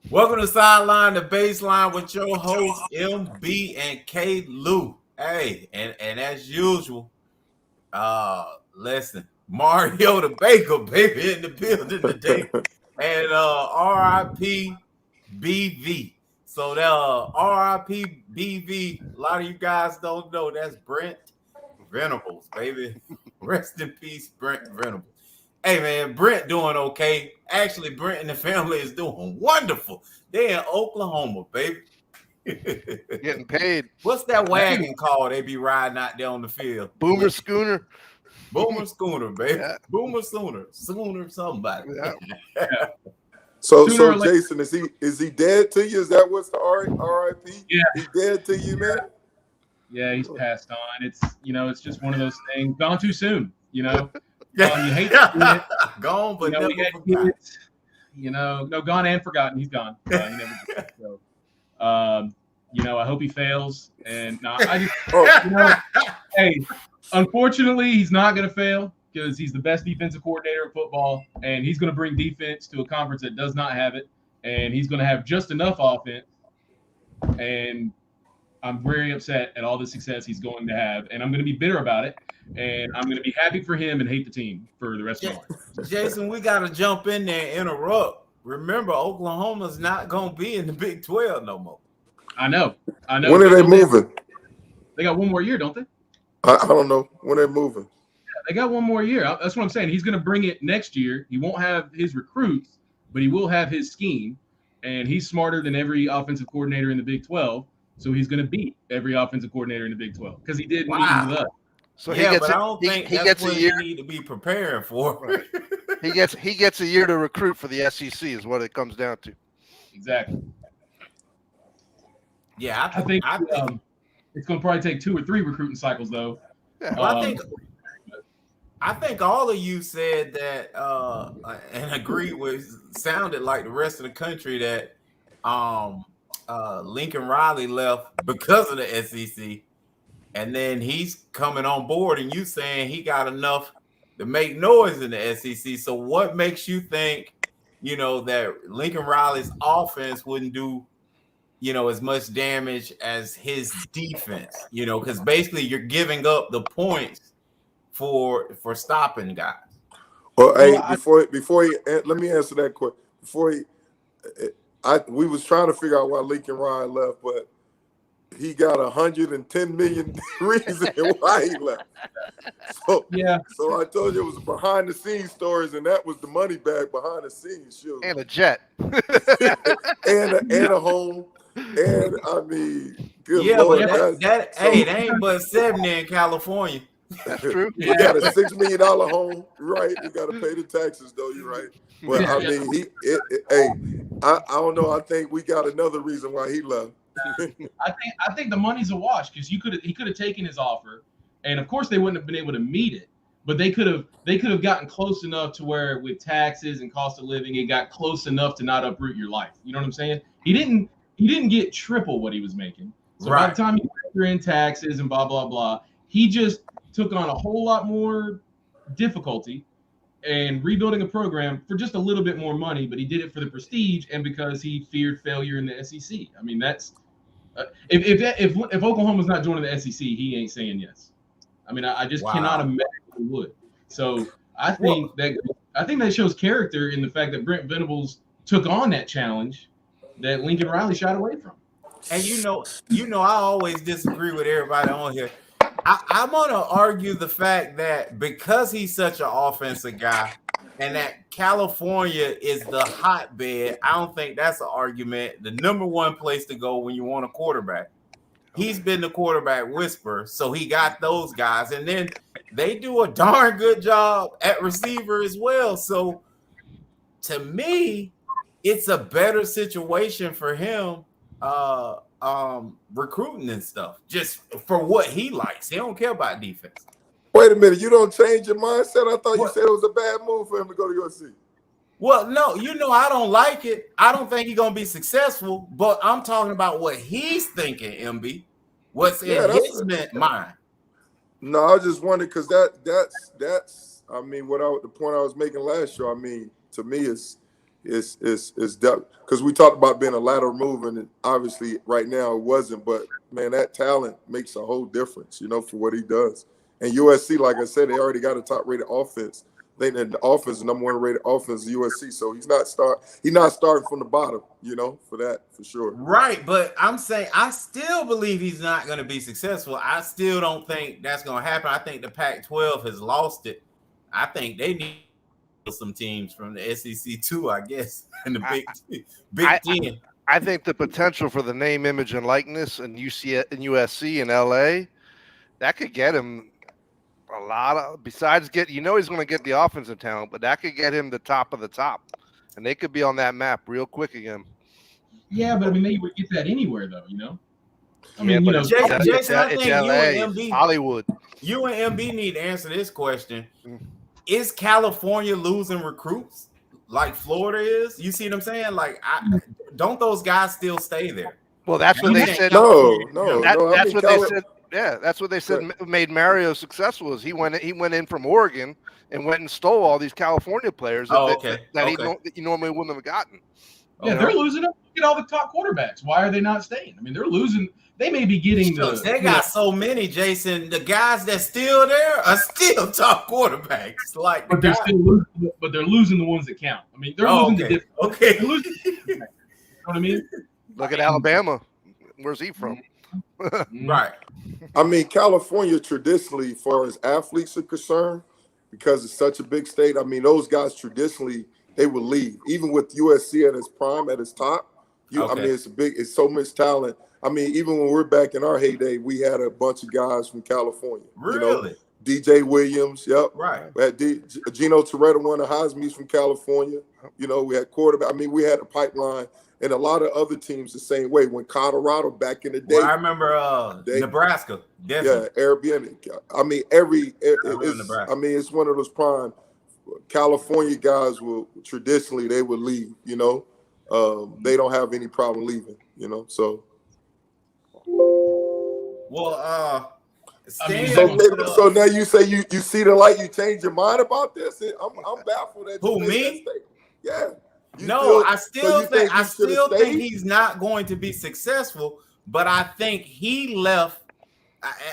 Welcome to Sideline to Baseline with your host MB and K Lou. Hey, and as usual, listen, Mario the Baker, baby, in the building today, and RIP BV. So the RIP BV, a lot of you guys don't know that's Brent Venerables, baby. Rest in peace, Brent Venerables. Hey man, Brent doing okay. Actually, Brent and the family is doing wonderful. They're in Oklahoma, baby. Getting paid. What's that wagon called? They be riding out there on the field. Boomer Schooner. Boomer Schooner, baby. Yeah. Boomer Sooner somebody. Yeah. So Sooner or later- Jason, is he dead to you? Is that what's the RIP? Yeah. He's dead to you, man? Yeah, he's passed on. It's just one of those things. Gone too soon, you hate to see it. Gone, but never We had forgot. kids, no, gone and forgotten. He's gone. He never did. So, I hope he fails. And hey, unfortunately, he's not going to fail because he's the best defensive coordinator in football, and he's going to bring defense to a conference that does not have it, and he's going to have just enough offense. And I'm very upset at all the success he's going to have, and I'm going to be bitter about it, and I'm going to be happy for him and hate the team for the rest of my life. Jason, we got to jump in there and interrupt. Remember, Oklahoma's not going to be in the Big 12 no more. I know. When are they moving? They got one more year, don't they? I don't know. When they're moving. They got one more year. That's what I'm saying. He's going to bring it next year. He won't have his recruits, but he will have his scheme, and he's smarter than every offensive coordinator in the Big 12. So he's going to beat every offensive coordinator in the Big 12 because he did meet with us. So yeah, he gets but I don't think he that's gets what a year. you need to be preparing for. Right. He gets a year to recruit for the SEC is what it comes down to. Exactly. Yeah, I think it's going to probably take 2 or 3 recruiting cycles though. Yeah. Well, I think all of you said that and agreed with, sounded like the rest of the country that Lincoln Riley left because of the SEC, and then he's coming on board, and you saying he got enough to make noise in the SEC. So what makes you think, that Lincoln Riley's offense wouldn't do, as much damage as his defense? Because basically you're giving up the points for stopping guys. Well, hey, before he let me answer that question. We was trying to figure out why Lincoln Riley left, but he got 110 million reasons why he left. So I told you it was behind the scenes stories, and that was the money bag behind the scenes. Sure. And a jet. and a home. And I mean, good Lord, but that ain't but 70 in California. That's true. We got a $6 million home, right? We got to pay the taxes, though. You're right. But I mean, I don't know. I think we got another reason why he left. I think the money's a wash because he could have taken his offer, and of course they wouldn't have been able to meet it, but they could have gotten close enough to where with taxes and cost of living, it got close enough to not uproot your life. You know what I'm saying? He didn't get triple what he was making. So by the time you factor in taxes and blah blah blah, he just took on a whole lot more difficulty and rebuilding a program for just a little bit more money, but he did it for the prestige and because he feared failure in the SEC. I mean, that's if Oklahoma's not joining the SEC, he ain't saying yes. I mean, I just cannot imagine he would. So I think that shows character in the fact that Brent Venables took on that challenge that Lincoln Riley shied away from. And I always disagree with everybody on here. I'm going to argue the fact that because he's such an offensive guy and that California is the hotbed, I don't think that's an argument. The number one place to go when you want a quarterback. He's been the quarterback whisperer, so he got those guys. And then they do a darn good job at receiver as well. So to me, it's a better situation for him recruiting and stuff, just for what he likes. He don't care about defense. Wait a minute, you don't change your mindset? I thought you said it was a bad move for him to go to USC. Well, no, I don't like it. I don't think he's gonna be successful, but I'm talking about what he's thinking, MB. What's in his mind. No, I just wondered because that's I mean, the point I was making last show, I mean, to me, It's because we talked about being a lateral move, and obviously right now it wasn't. But man, that talent makes a whole difference, for what he does. And USC, like I said, they already got a top-rated offense. The offense, the number 1 rated offense is USC, so he's not starting from the bottom, for sure. Right, but I'm saying I still believe he's not going to be successful. I still don't think that's going to happen. I think the Pac-12 has lost it. I think they need some teams from the SEC too, I guess, in the Big Ten. I think the potential for the name, image, and likeness in USC and LA, that could get him a lot of. Besides he's going to get the offensive talent, but that could get him the top of the top, and they could be on that map real quick again. Yeah, but I mean, they would get that anywhere, though. I mean, Jason, I think LA, you and MB, Hollywood. You and MB need to answer this question. Is California losing recruits like Florida is? You see what I'm saying? Like, don't those guys still stay there? Well, that's what they said. No. That's what they said. Yeah, that's what they said made Mario successful. Is he went in from Oregon and went and stole all these California players that he normally wouldn't have gotten. Yeah, they're losing them. Look at all the top quarterbacks. Why are they not staying? I mean, they're losing. They may be getting They got so many, Jason. The guys that's still there are still top quarterbacks. But they're losing the ones that count. I mean, they're losing the different. Okay. They're losing you know what I mean? Look at Alabama. Where's he from? Right. I mean, California traditionally, as far as athletes are concerned, because it's such a big state, I mean, those guys traditionally, they will leave. Even with USC at its prime, at its top, I mean, it's so much talent. I mean, even when we're back in our heyday, we had a bunch of guys from California. Really? DJ Williams, yep. Right. We had Gino Toretta, one of the Heisman's from California. We had quarterback. I mean, we had a pipeline, and a lot of other teams the same way. When Colorado back in the day, I remember Nebraska. Definitely. Yeah, Airbnb. I mean, it's one of those prime California guys will traditionally they would leave. They don't have any problem leaving. So. Well, so now you say you see the light, you change your mind about this. I'm baffled at who me? Yeah. I still think he's not going to be successful, but I think he left.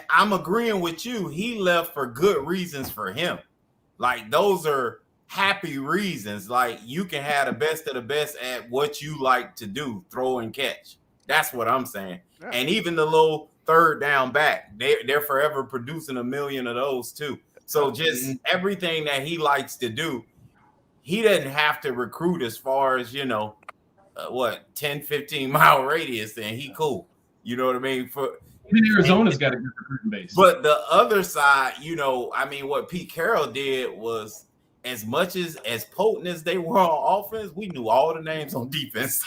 I'm agreeing with you. He left for good reasons for him. Like those are happy reasons. Like you can have the best of the best at what you like to do, throw and catch. That's what I'm saying. Yeah. And even the little third down back, they're forever producing 1 million of those too. So just everything that he likes to do, he doesn't have to recruit as far as, 10, 15 mile radius, and he cool. You know what I mean? Even Arizona's got a good recruiting base. But the other side, what Pete Carroll did was, as much as potent as they were on offense, we knew all the names on defense.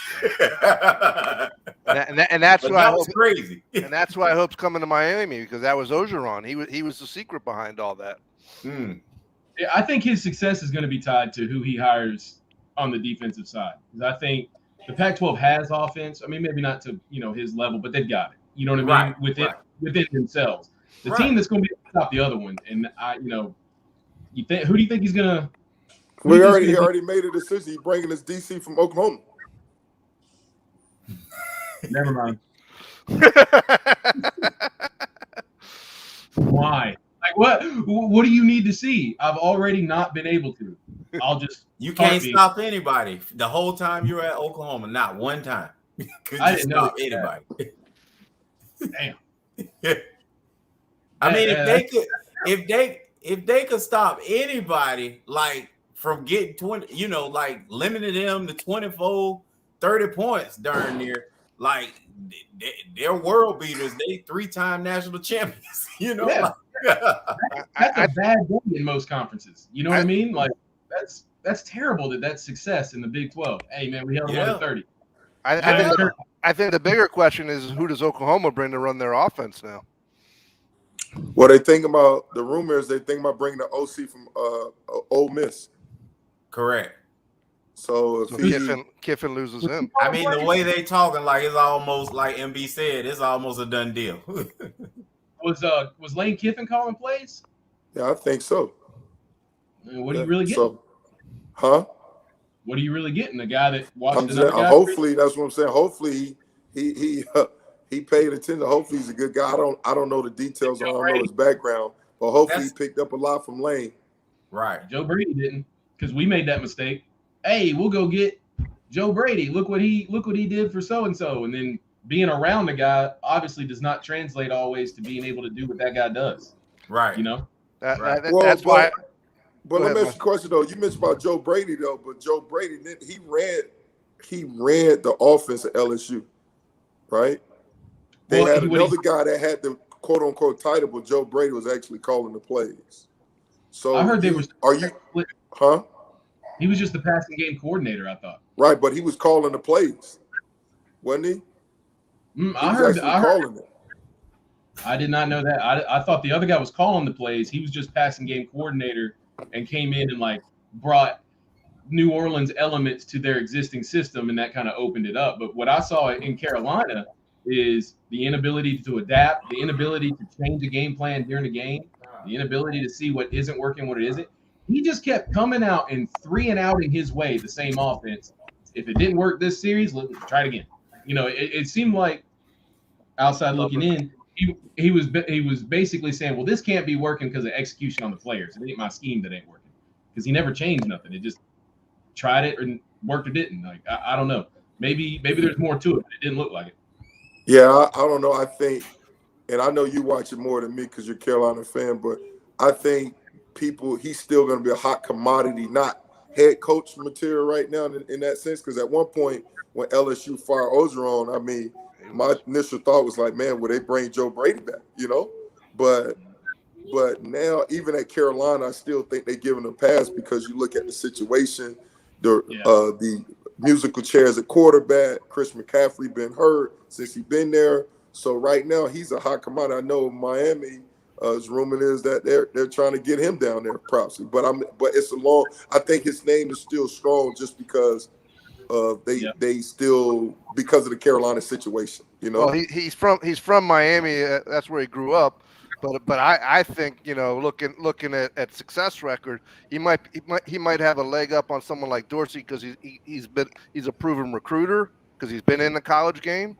and that's why that was crazy. And that's why I hope's coming to Miami, because that was Orgeron. He was the secret behind all that. Yeah, I think his success is going to be tied to who he hires on the defensive side. Because I think the Pac-12 has offense. I mean, maybe not to his level, but they've got it. You know what I mean? Within themselves. The team that's going to be able to stop the other one, and who do you think he's gonna? He already made a decision. He's bringing his DC from Oklahoma. Never mind. Why? Like what do you need to see? I've already not been able to. You can't stop anybody. The whole time you were at Oklahoma, not one time. I didn't stop anybody. Damn. I mean, if they could stop anybody, like from getting 20, like limiting them to 24, 30 points during there, like they're world beaters. They 3-time national champions. That's a bad day in most conferences. You know what I mean? Like that's terrible that's success in the Big 12. Hey man, we held them to 30. I think the bigger question is, who does Oklahoma bring to run their offense now? Well, they think about the rumors. They think about bringing the OC from Ole Miss. Correct. So Kiffin loses him. I mean, the way they talking, like it's almost like MB said, it's almost a done deal. Was Lane Kiffin calling plays? Yeah, I think so. I mean, what do you really get? Huh? what are you really getting? A guy that watched I'm another saying, guy? hopefully, that's what I'm saying. Hopefully, he paid attention. Hopefully, he's a good guy. I don't know the details. I don't know his background, but hopefully, he picked up a lot from Lane. Right. Joe Brady didn't, because we made that mistake. Hey, we'll go get Joe Brady. Look what he did for so and so, and then being around the guy obviously does not translate always to being able to do what that guy does. Right. You know. That's why. But let me ask you a question though. You mentioned about Joe Brady though, but Joe Brady he ran the offense at LSU, right? They had another guy that had the quote unquote title, but Joe Brady was actually calling the plays. So I heard they were. Are you? Huh? He was just the passing game coordinator, I thought. Right, but he was calling the plays, wasn't he? I heard calling it. I did not know that. I thought the other guy was calling the plays. He was just passing game coordinator and came in and like brought New Orleans elements to their existing system, and that kind of opened it up. But what I saw in Carolina is the inability to adapt, the inability to change the game plan during the game, the inability to see what isn't working, what it isn't. He just kept coming out and 3-and-outing his way the same offense. If it didn't work this series, let's try it again. You know, it seemed like outside looking in, he was basically saying, well, this can't be working because of execution on the players. It ain't my scheme that ain't working, because he never changed nothing. It just tried it and worked or didn't. Like I don't know. Maybe there's more to it, but it didn't look like it. Yeah, I don't know. I think, and I know you watch it more than me because you're a Carolina fan, but I think he's still going to be a hot commodity, not head coach material right now in that sense. Because at one point when LSU fired Orgeron, I mean, my initial thought was like, man, will they bring Joe Brady back? You know, but now even at Carolina, I still think they're giving a pass because you look at the situation, the musical chairs at quarterback, Chris McCaffrey been hurt since he's been there. So right now he's a hot commodity. I know Miami. Rumor is that they're trying to get him down there, probably. But it's a long. I think his name is still strong just because they still because of the Carolina situation. You know. Well, he's from Miami. That's where he grew up. But I think, you know, looking at success record, he might have a leg up on someone like Dorsey because he's a proven recruiter because he's been in the college game.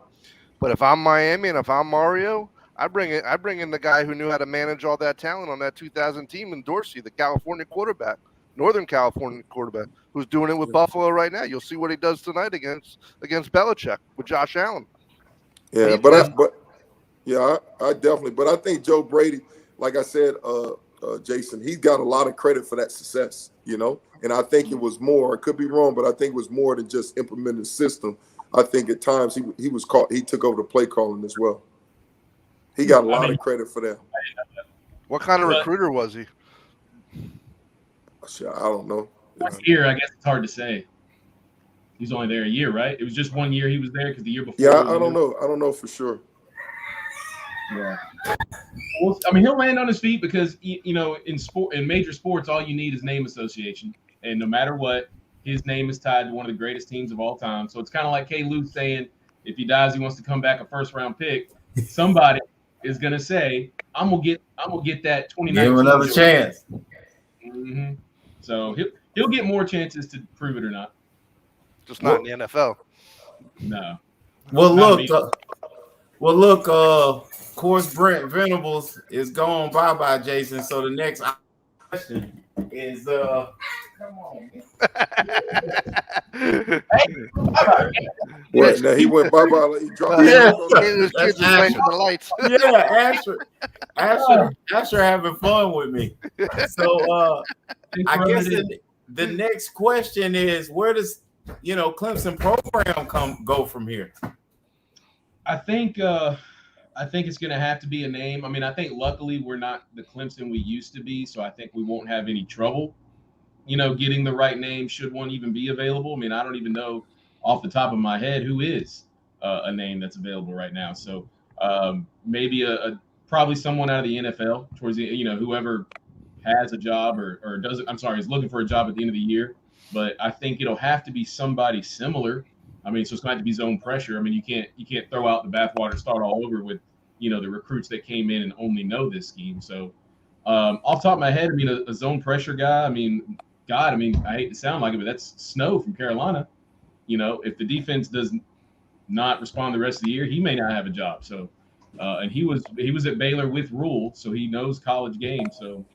But if I'm Miami and if I'm Mario, I bring in the guy who knew how to manage all that talent on that 2000 team in Dorsey, the California quarterback, Northern California quarterback, who's doing it with Buffalo right now. You'll see what he does tonight against Belichick with Josh Allen. Yeah, I definitely. But I think Joe Brady, like I said, Jason, he got a lot of credit for that success, you know. And I think it was more. I could be wrong, but I think it was more than just implementing the system. I think at times he took over the play calling as well. He got a lot of credit for that. What kind of recruiter was he? I don't know. Last year, I guess it's hard to say. He's only there a year, right? It was just 1 year he was there because the year before. Yeah, I don't know. I don't know for sure. Yeah. Well, I mean, he'll land on his feet because you know, in major sports, all you need is name association, and no matter what, his name is tied to one of the greatest teams of all time. So it's kind of like K. Lou saying, if he dies, he wants to come back a first-round pick. Somebody is gonna say, "I'm gonna get that 2019." Give him another chance. Mm-hmm. So he'll get more chances to prove it or not. Just not in the NFL. No. Well, look. Of course, Brent Venerables is gone. Bye, Jason. So the next question is, come on. What? Now he went bye-bye. He dropped the lights. Yeah, Asher having fun with me. So I guess the next question is, where does Clemson program go from here? I think it's going to have to be a name. I mean, I think luckily we're not the Clemson we used to be, so I think we won't have any trouble, getting the right name should one even be available. I mean, I don't even know off the top of my head who is a name that's available right now. So maybe probably someone out of the NFL towards the, whoever has a job or doesn't. I'm sorry, is looking for a job at the end of the year. But I think it'll have to be somebody similar. I mean, so it's going to have to be zone pressure. I mean, you can't throw out the bathwater, start all over with, the recruits that came in and only know this scheme. So off the top of my head, I mean, a zone pressure guy. I mean, God, I mean, I hate to sound like it, but that's Snow from Carolina. You know, if the defense does not respond the rest of the year, he may not have a job. So, and he was at Baylor with Rule, so he knows college games. So,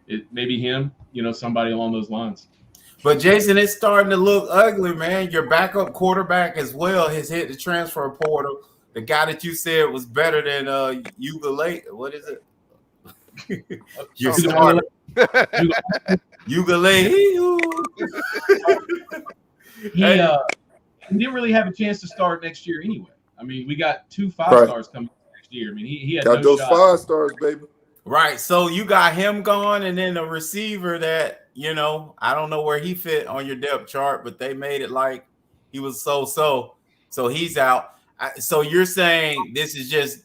it maybe him, you know, somebody along those lines. But Jason, it's starting to look ugly, man. Your backup quarterback as well has hit the transfer portal. The guy that you said was better than Ugalele. What is it? Your starter. Ugalele. He didn't really have a chance to start next year anyway. I mean, we got 2 5-stars coming next year. I mean, he had got no those shot. 5 stars, baby. Right. So you got him gone, and then a receiver that, you know, I don't know where he fit on your depth chart, but they made it like he was so he's out. So you're saying this is just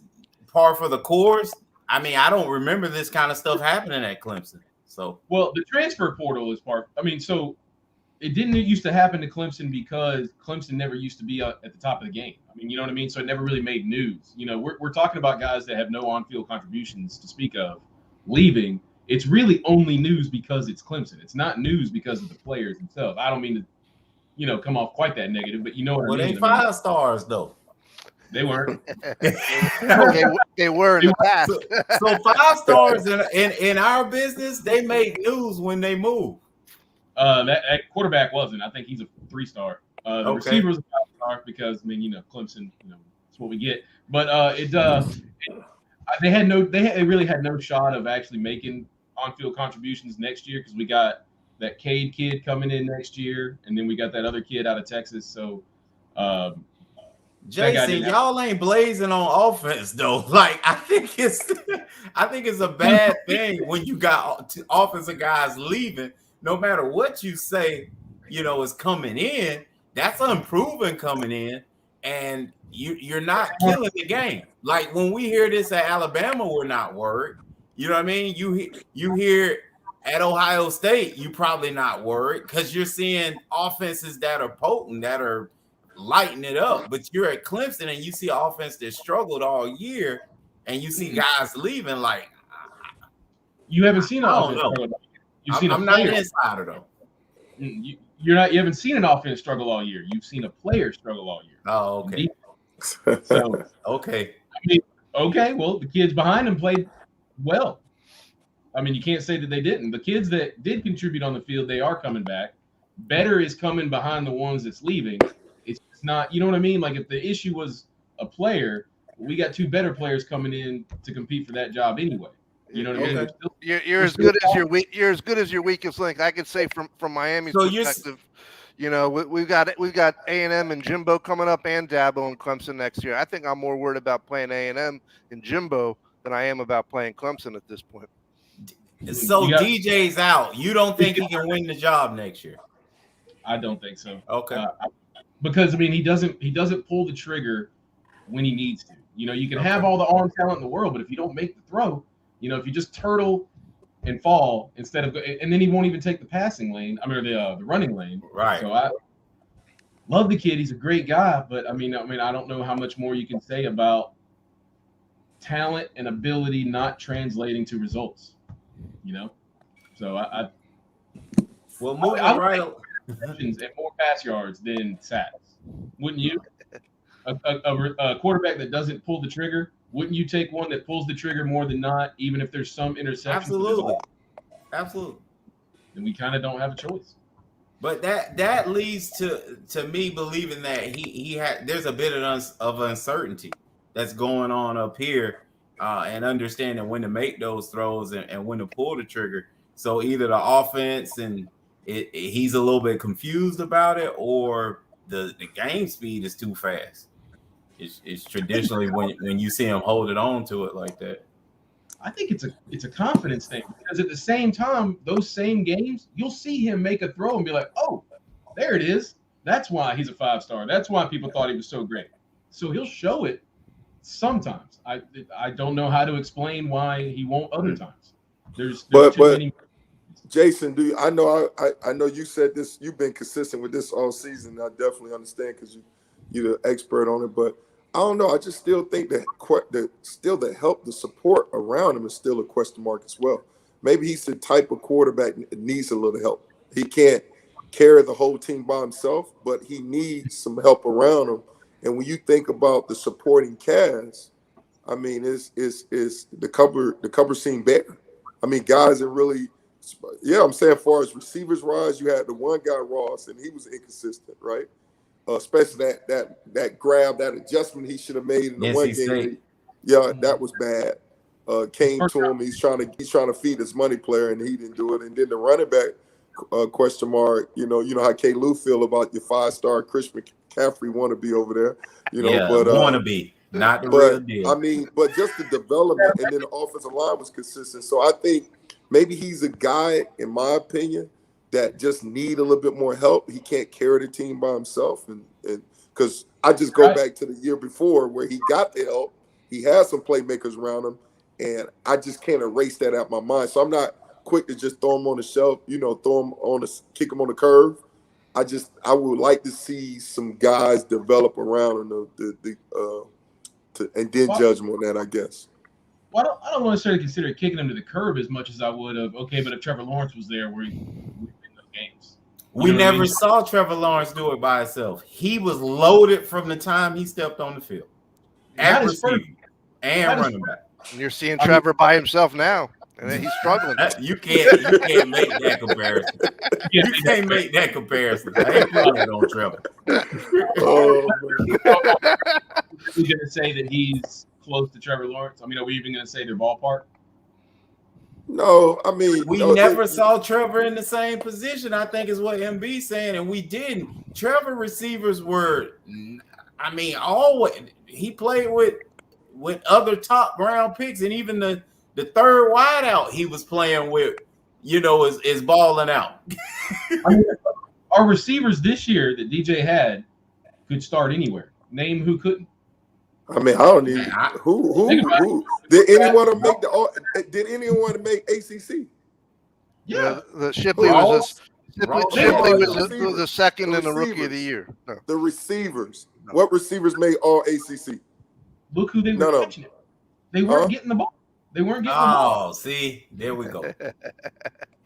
par for the course? I mean, I don't remember this kind of stuff happening at Clemson. So, well, the transfer portal is part. I mean, so it didn't used to happen to Clemson because Clemson never used to be at the top of the game. I mean, you know what I mean? So it never really made news. You know, we're talking about guys that have no on-field contributions to speak of leaving. It's really only news because it's Clemson. It's not news because of the players themselves. I don't mean to, you know, come off quite that negative, but you know what I mean. They 5 stars though. They weren't. they were in the past. So 5 stars in our business, they make news when they move. That quarterback wasn't. I think he's a 3-star. The receiver was a 5-star because, I mean, you know, Clemson, you know, that's what we get. But they really had no shot of actually making on-field contributions next year because we got that Cade kid coming in next year, and then we got that other kid out of Texas. So, Jason, y'all ain't blazing on offense though. Like I think it's a bad thing when you got offensive guys leaving. No matter what you say, you know, is coming in. That's unproven coming in, and you're not killing the game. Like when we hear this at Alabama, we're not worried. You know what I mean? You hear at Ohio State, you probably not worried because you're seeing offenses that are potent, that are lighting it up. But you're at Clemson and you see an offense that struggled all year, and you see guys leaving. Like you haven't seen an offense struggle. I'm not an insider though. You haven't seen an offense struggle all year. You've seen a player struggle all year. Oh, okay. So okay. I mean, okay. Well, the kids behind him played well. I mean, you can't say that they didn't. The kids that did contribute on the field, they are coming back. Better is coming behind the ones that's leaving. It's not, you know what I mean? Like if the issue was a player, we got 2 better players coming in to compete for that job anyway. You know what I mean? You're as good as your weakest link. I could say from Miami's perspective, you know, we've got A&M and Jimbo coming up and Dabo and Clemson next year. I think I'm more worried about playing A&M and Jimbo than I am about playing Clemson at this point. So DJ's out. You don't think he can win the job next year? I don't think so. Okay. Because I mean, he doesn't pull the trigger when he needs to. You know, you can have all the arm talent in the world, but if you don't make the throw, you know, if you just turtle and fall instead of, and then he won't even take the passing lane. I mean, the running lane. Right. So I love the kid. He's a great guy, but I mean, I don't know how much more you can say about talent and ability not translating to results. You know, so I and more pass yards than sacks. Wouldn't you? A quarterback that doesn't pull the trigger. Wouldn't you take one that pulls the trigger more than not, even if there's some interceptions? Absolutely. And we kind of don't have a choice. But that leads to me believing that there's a bit of uncertainty that's going on up here, and understanding when to make those throws and when to pull the trigger. So either the offense and he's a little bit confused about it, or the game speed is too fast. It's traditionally when you see him holding on to it like that. I think it's a confidence thing, because at the same time, those same games, you'll see him make a throw and be like, oh, there it is. That's why he's a 5-star. That's why people thought he was so great. So he'll show it sometimes. I don't know how to explain why he won't other times. There's too many. Jason, I know you said this. You've been consistent with this all season. I definitely understand because you're the expert on it. But I don't know. I just still think that the help, the support around him is still a question mark as well. Maybe he's the type of quarterback that needs a little help. He can't carry the whole team by himself, but he needs some help around him. And when you think about the supporting cast, I mean, it's the cover scene bare. I mean, guys are really, I'm saying, as far as receivers rise, you had the one guy Ross, and he was inconsistent, right? Especially that grab, that adjustment he should have made in the one game. That was bad. Came to him. He's trying to feed his money player, and he didn't do it. And then the running back question mark. You know how K. Lou feel about your 5-star Chris McCaffrey wannabe over there. But wannabe, not the real deal. I mean, but just the development, and then the offensive line was consistent. So I think maybe he's a guy, in my opinion, that just need a little bit more help. He can't carry the team by himself, and because I just go back to the year before where he got the help. He had some playmakers around him, and I just can't erase that out of my mind. So I'm not quick to just throw him on the shelf, kick him on the curve. I would like to see some guys develop around him and then judge him on that, I guess. Well, I don't necessarily consider kicking him to the curb as much as I would have. Okay, but if Trevor Lawrence was there, we'd win those games. We never saw Trevor Lawrence do it by himself. He was loaded from the time he stepped on the field. And running back. And you're seeing Trevor by himself now, and he's struggling. You can't make that comparison. You can't make that comparison. I ain't putting that on Trevor. Are we going to say that he's close to Trevor Lawrence? I mean, are we even going to say their ballpark? No, I mean, we never saw Trevor in the same position, I think is what MB's saying, and we didn't. Trevor receivers were, I mean, always he played with other top round picks, and even the third wideout he was playing with, is balling out. I mean, our receivers this year that DJ had could start anywhere. Name who couldn't. I mean, I don't even who did anyone make ACC? Yeah, the Shipley was the second in the rookie of the year. No. The receivers. No. What receivers made all ACC? Look who they were catching it. They weren't getting the ball. They weren't getting the ball. Oh, see, there we go.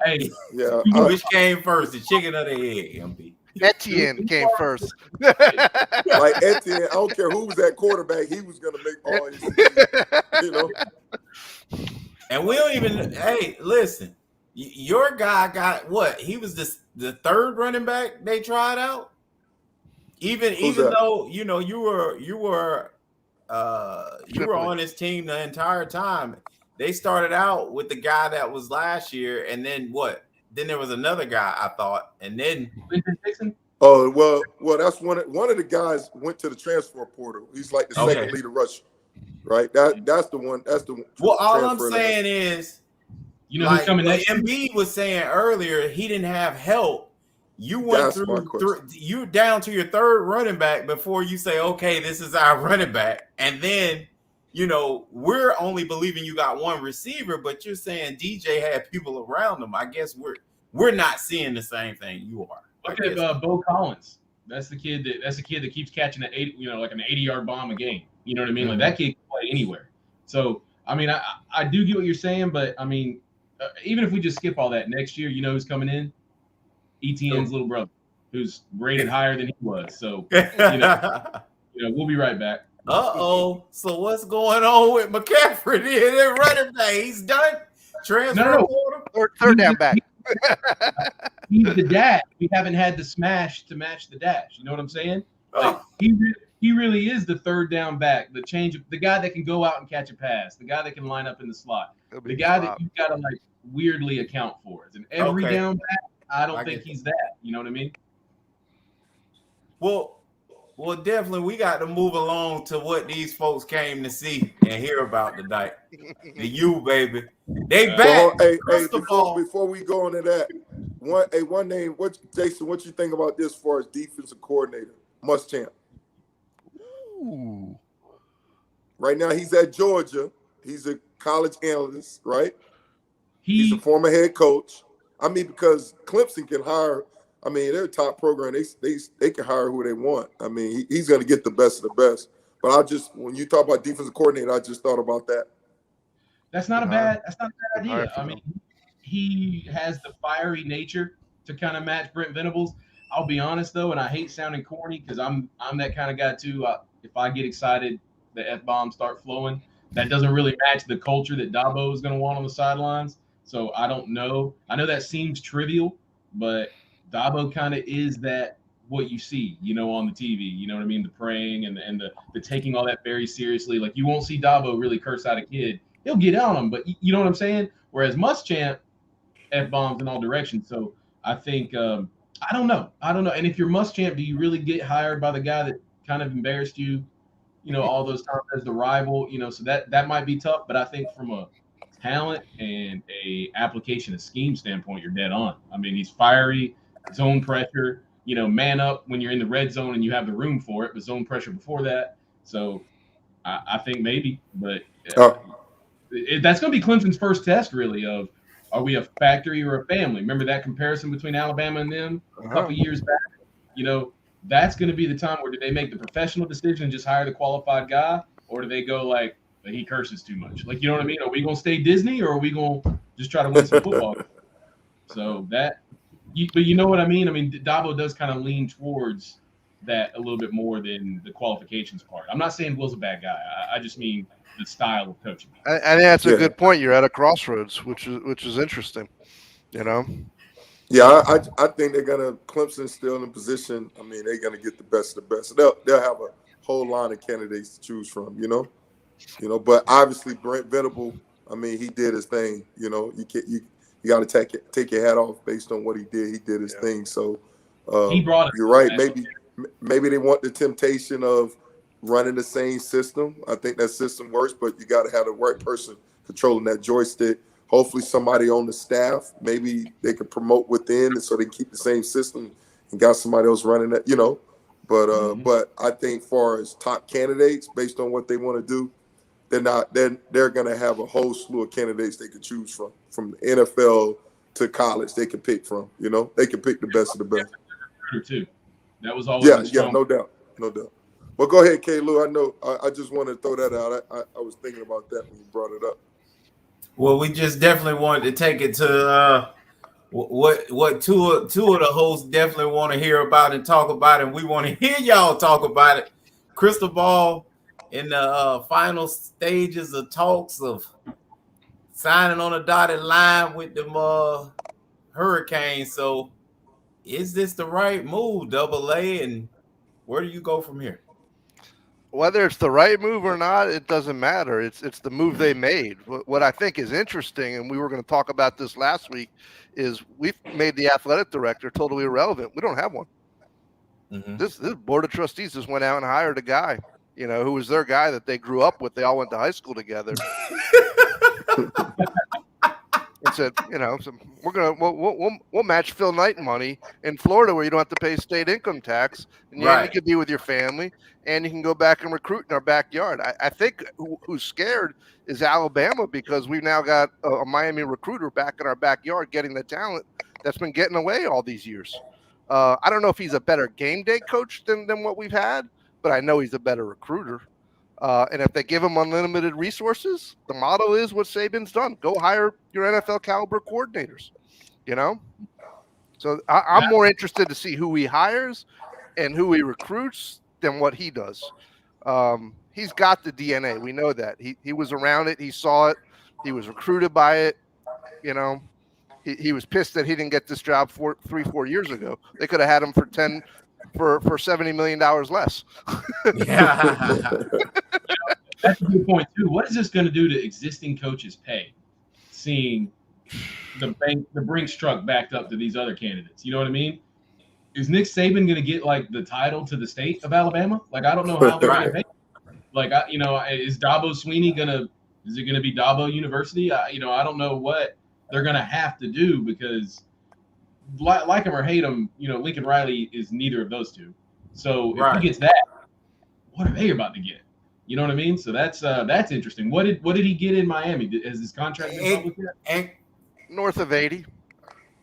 Hey, which came first, the chicken or the egg, MB? Etienne came first. Like Etienne, I don't care who was at quarterback, he was going to make all his, And we don't even. Hey, listen, your guy got what? He was the third running back they tried out. Even though you were on his team the entire time. They started out with the guy that was last year, and then what? Then there was another guy, I thought, and then oh well, that's one of the guys went to the transfer portal. He's like the second leader rusher, right? That's the one. That's the well. All I'm saying is, who's coming next? MB was saying earlier, he didn't have help. You went through you down to your third running back before you say, okay, this is our running back, and then. We're only believing you got one receiver, but you're saying DJ had people around him. I guess we're not seeing the same thing you are. Look at Bo Collins. That's the kid that keeps catching like an 80-yard bomb a game. You know what I mean? Mm-hmm. Like that kid can play anywhere. So I mean, I do get what you're saying, but I mean, even if we just skip all that next year, who's coming in? ETN's little brother, who's rated higher than he was. So we'll be right back. So what's going on with McCaffrey then? Running back, he's done. Transfer third down back. He's the dash. We haven't had the smash to match the dash. You know what I'm saying? Like, he really is the third down back. The guy that can go out and catch a pass. The guy that can line up in the slot. The guy that you've got to weirdly account for. And every down back, I don't think he's that. You know what I mean? Well, definitely, we got to move along to what these folks came to see and hear about tonight. The U, baby. They back. Before we go into that, one name, Jason, what you think about this for as defensive coordinator? Muschamp. Ooh. Right now, he's at Georgia. He's a college analyst, right? He's a former head coach. I mean, because Clemson can hire – I mean, they're a top program. They can hire who they want. I mean, he's going to get the best of the best. But when you talk about defensive coordinator, I just thought about that. That's not a bad idea. I mean, he has the fiery nature to kind of match Brent Venables. I'll be honest though, and I hate sounding corny because I'm that kind of guy too. If I get excited, the F-bombs start flowing. That doesn't really match the culture that Dabo is going to want on the sidelines. So I don't know. I know that seems trivial, but Dabo kind of is that what you see, on the TV. You know what I mean? The praying and the taking all that very seriously. Like you won't see Dabo really curse out a kid. He'll get on him, but you know what I'm saying? Whereas Muschamp F-bombs in all directions. So I think I don't know. And if you're Muschamp, do you really get hired by the guy that kind of embarrassed you, all those times as the rival? So that might be tough. But I think from a talent and a application of scheme standpoint, you're dead on. I mean, he's fiery, zone pressure, man up when you're in the red zone and you have the room for it, but zone pressure before that. So I think maybe, but that's going to be Clemson's first test, really, of are we a factory or a family? Remember that comparison between Alabama and them a couple years back? That's going to be the time where do they make the professional decision and just hire the qualified guy, or do they go like, he curses too much? Like, you know what I mean? Are we going to stay Disney, or are we going to just try to win some football? So but you know what I mean? I mean, Dabo does kind of lean towards that a little bit more than the qualifications part. I'm not saying Will's a bad guy. I just mean the style of coaching. I think that's a good point. You're at a crossroads, which is interesting. Yeah, I think they're gonna. Clemson's still in a position. I mean, they're gonna get the best of the best. They'll have a whole line of candidates to choose from. But obviously Brent Venable. I mean, he did his thing. You got to take your hat off based on what he did. He did his thing. So he brought it. You're right. Maybe they want the temptation of running the same system. I think that system works, but you got to have the right person controlling that joystick. Hopefully somebody on the staff, maybe they could promote within so they can keep the same system and got somebody else running that, But I think far as top candidates, based on what they want to do, they're going to have a whole slew of candidates they could choose from the NFL to college they can pick from, They can pick the best of the best. Too. That was always no doubt. Well, go ahead, K. Lou. I know. I just wanted to throw that out. I was thinking about that when you brought it up. Well, we just definitely wanted to take it to what two of the hosts definitely want to hear about and talk about, and we want to hear y'all talk about it. Cristobal in the final stages of talks of signing on a dotted line with the Hurricanes. So, is this the right move, Double A, and where do you go from here? Whether it's the right move or not, it doesn't matter. It's the move they made. What I think is interesting, and we were going to talk about this last week, is we've made the athletic director totally irrelevant. We don't have one. Mm-hmm. This board of trustees just went out and hired a guy, who was their guy that they grew up with. They all went to high school together. And said, so we'll match Phil Knight money in Florida where you don't have to pay state income tax, and you could be with your family, and you can go back and recruit in our backyard. I think who's scared is Alabama, because we've now got a Miami recruiter back in our backyard getting the talent that's been getting away all these years. I don't know if he's a better game day coach than what we've had, but I know he's a better recruiter. And if they give him unlimited resources, the model is what Saban's done. Go hire your NFL caliber coordinators, So I'm more interested to see who he hires and who he recruits than what he does. He's got the DNA. We know that. He was around it. He saw it. He was recruited by it. He was pissed that he didn't get this job 3-4 years ago. They could have had him for $70 million less. Yeah. That's a good point too. What is this going to do to existing coaches' pay? Seeing the Brinks truck backed up to these other candidates, you know what I mean? Is Nick Saban going to get like the title to the state of Alabama? Like, I don't know how they're going to pay. Like, is Dabo Swinney is it going to be Dabo University? I don't know what they're going to have to do, because like him or hate him, Lincoln Riley is neither of those two. So if he gets that, what are they about to get? You know what I mean? So that's interesting. What did he get in Miami? Has his contract been public yet? North of 80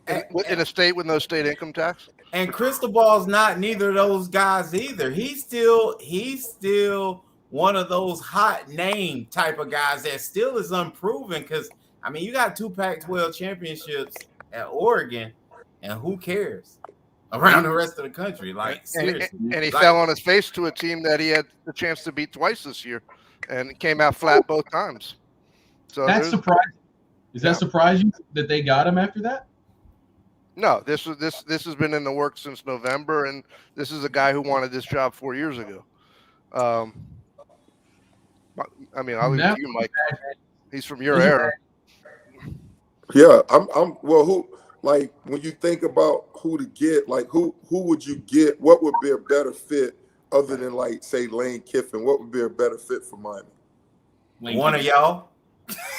in a state with no state income tax. And Cristobal's not neither of those guys either. He's still one of those hot name type of guys that still is unproven, because you got 2 Pac-12 championships at Oregon, and who cares around the rest of the country? Like seriously, and he like, fell on his face to a team that he had the chance to beat twice this year, and came out flat both times. So that's surprising. Does that surprise you that they got him after that? No, this has been in the works since November, and this is a guy who wanted this job 4 years ago. I mean, I'll leave it to you, Mike. He's from your era. Yeah, I'm. Well, who? Like when you think about who to get, like who would you get? What would be a better fit other than like say Lane Kiffin? What would be a better fit for Miami? One of y'all.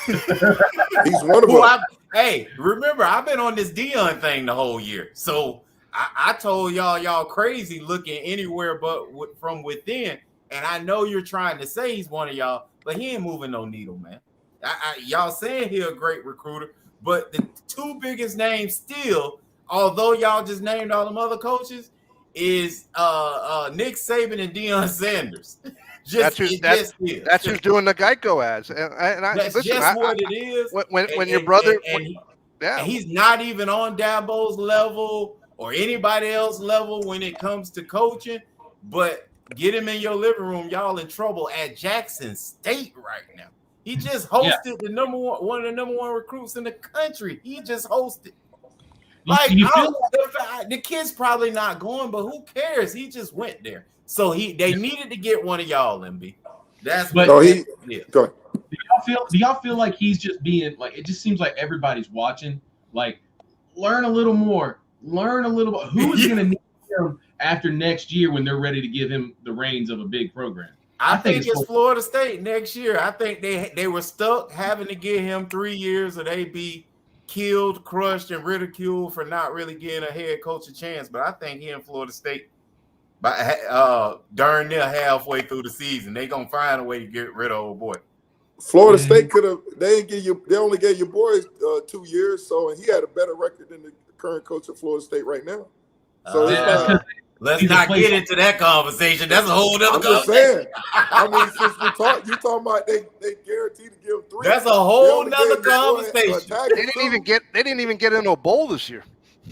He's one of them. Hey, remember, I've been on this Dion thing the whole year. So I told y'all crazy looking anywhere but from within. And I know you're trying to say he's one of y'all, but he ain't moving no needle, man. Y'all saying he a great recruiter, but the two biggest names still, although y'all just named all them other coaches, is Nick Saban and Deion Sanders. That's who's doing the Geico ads, that's just what it is. When your brother, and he's not even on Dabo's level or anybody else's level when it comes to coaching. But get him in your living room, y'all in trouble at Jackson State right now. He just hosted one of the number one recruits in the country. He just hosted. Like the kid's probably not going, but who cares? He just went there. So they needed to get one of y'all, MB. That's what go ahead. Do y'all feel like he's just being like, it just seems like everybody's watching, like learn a little more, who is gonna need him after next year when they're ready to give him the reins of a big program? I think it's Florida State next year. I think they were stuck having to give him 3 years or they be killed, crushed, and ridiculed for not really giving a head coach a chance. But I think he in Florida State darn near halfway through the season, they gonna find a way to get rid of old boy. Florida State could have. They only gave your boys 2 years, and he had a better record than the current coach of Florida State right now. So let's not get into that conversation. That's a whole other conversation. I'm just saying. I mean, since you talking about they guaranteed to give him 3. That's a whole nother conversation. They didn't even get into a bowl this year.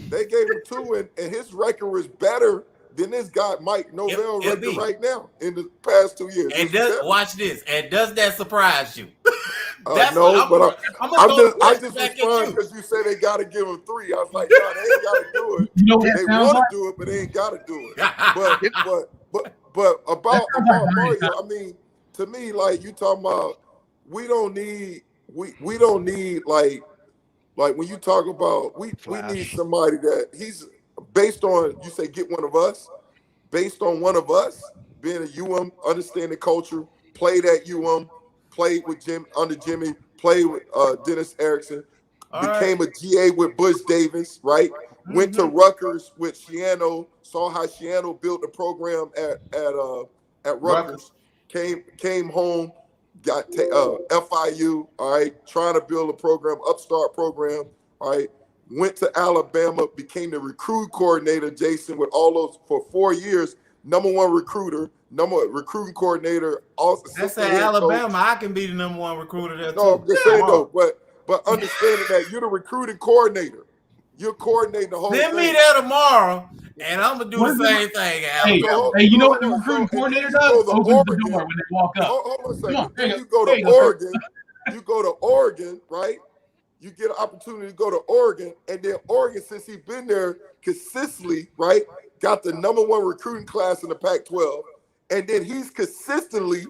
They gave him 2, and his record was better than this guy Mike Novell record right now in the past 2 years. And watch this. And does that surprise you? No, but I just respond because you say they got to give him 3. I was like, no, they ain't got to do it. They want to do it, but they ain't got to do it. But about Mario, I mean, to me, like you talking about, we don't need like when you talk about we need somebody that he's based on. You say get one of us, based on one of us being a understanding culture, played at played with under Jimmy, played with Dennis Erickson, became a GA with Bush Davis, right? Mm-hmm. Went to Rutgers with Shiano, saw how Shiano built the program at Rutgers, came home, got FIU, all right, trying to build a program, upstart program, all right. Went to Alabama, became the recruit coordinator, Jason, with all those for 4 years, number one recruiter, recruiting coordinator. Also, that's at Alabama. I can be the number one recruiter there. No, I'm just saying though, but understanding that you're the recruiting coordinator, you're coordinating the whole thing. Send me there tomorrow, and I'm gonna do the same thing. Hey, you know what the recruiting coordinator does? Opens the door when they walk up. Hold on a second. You go to Oregon. You go to Oregon, right? You get an opportunity to go to Oregon, and then Oregon, since he's been there consistently, right, got the number one recruiting class in the Pac-12, and then he's consistently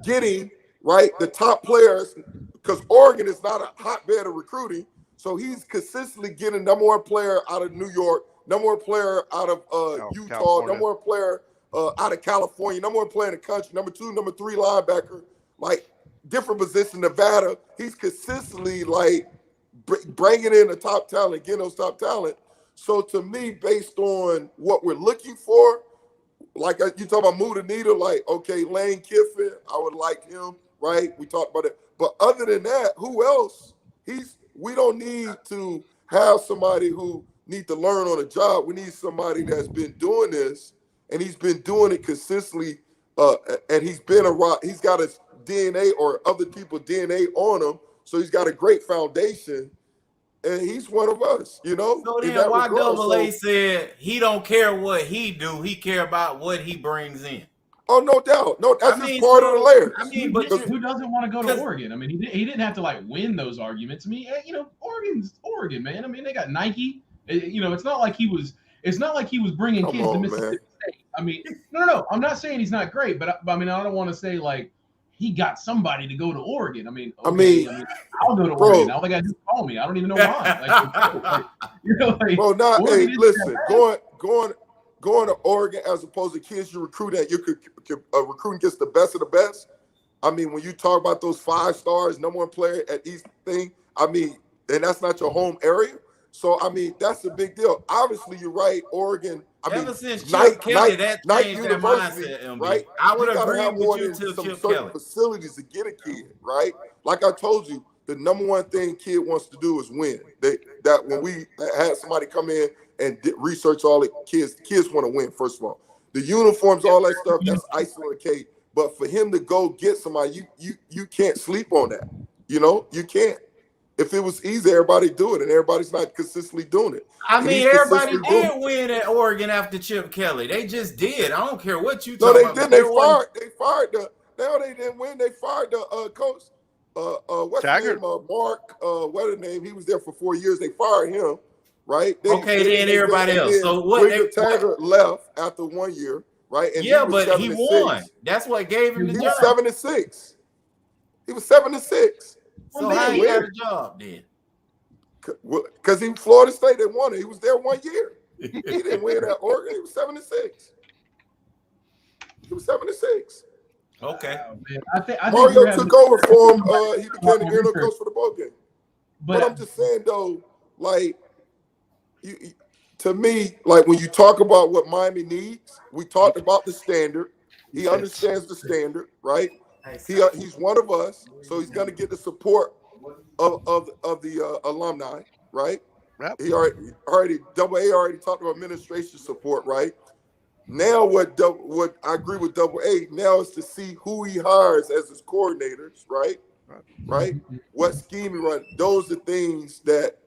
getting, right, the top players, because Oregon is not a hotbed of recruiting, so he's consistently getting number one player out of New York, number one player out of Utah, California. number one player out of California, number one player in the country, number 2, number 3 linebacker, like, different position, Nevada. He's consistently like bringing in the top talent, getting those top talent. So to me, based on what we're looking for, like you talk about move the needle, like, okay, Lane Kiffin, I would like him, right? We talked about it. But other than that, who else? We don't need to have somebody who need to learn on a job. We need somebody that's been doing this, and he's been doing it consistently, and he's got his DNA or other people's DNA on him, so he's got a great foundation. and he's one of us, you know. So in then that why regard. AA said he don't care what he do, he care about what he brings in. Oh, no doubt. No, that's just part of the layers. I mean, but who doesn't want to go to Oregon? I mean, he didn't have to like win those arguments. I mean, you know, Oregon's Oregon, man. I mean, they got Nike. You know, it's not like he was bringing kids to Mississippi State. I mean, no. I'm not saying he's not great, but I mean, I don't want to say like he got somebody to go to Oregon. I mean, I'll go to Oregon. All they got to do is call me. I don't even know why. You know, like, bro, hey, listen, going to Oregon as opposed to kids you recruit at, you could recruiting gets the best of the best. I mean, when you talk about those 5 stars, number 1 player at each thing, I mean, and that's not your home area. So, I mean, that's a big deal. Obviously, you're right. Oregon, ever since Chip Kelly, that changed that mindset, MB. Right? I would agree have with you till some Chip certain Kelly. facilities to get a kid, right? Like I told you, the number 1 thing kid wants to do is win. That when we had somebody come in and research all the kids want to win, first of all. The uniforms, all that stuff, that's icing on the cake. But for him to go get somebody, you can't sleep on that. You know, you can't. If it was easy, everybody do it, and everybody's not consistently doing it. I mean, everybody did win at Oregon after Chip Kelly. They just did. I don't care what you talk about. No, they didn't. They fired the. No, they didn't win. They fired the coach. What's his name? Mark. What his name? He was there for 4 years. They fired him. Right? Then everybody else. So what? Taggart left after 1 year, right? And but he won. That's what gave him the job. He was 7-6. He was 7-6. So how he got a job then? Because he was Florida State. They won it. He was there 1 year. He didn't win at Oregon. He was 7-6. He was 7-6. Okay. I think Mario took over for him. He became the interim coach for the bowl game. But I'm just saying though, like. To me, like when you talk about what Miami needs, we talked about the standard. He understands the standard, right? He's one of us, so he's going to get the support of the alumni, right? Yep. He already AA already talked about administration support, right? Now what I agree with AA now is to see who he hires as his coordinators, right? Right? What scheme he runs. Those are things that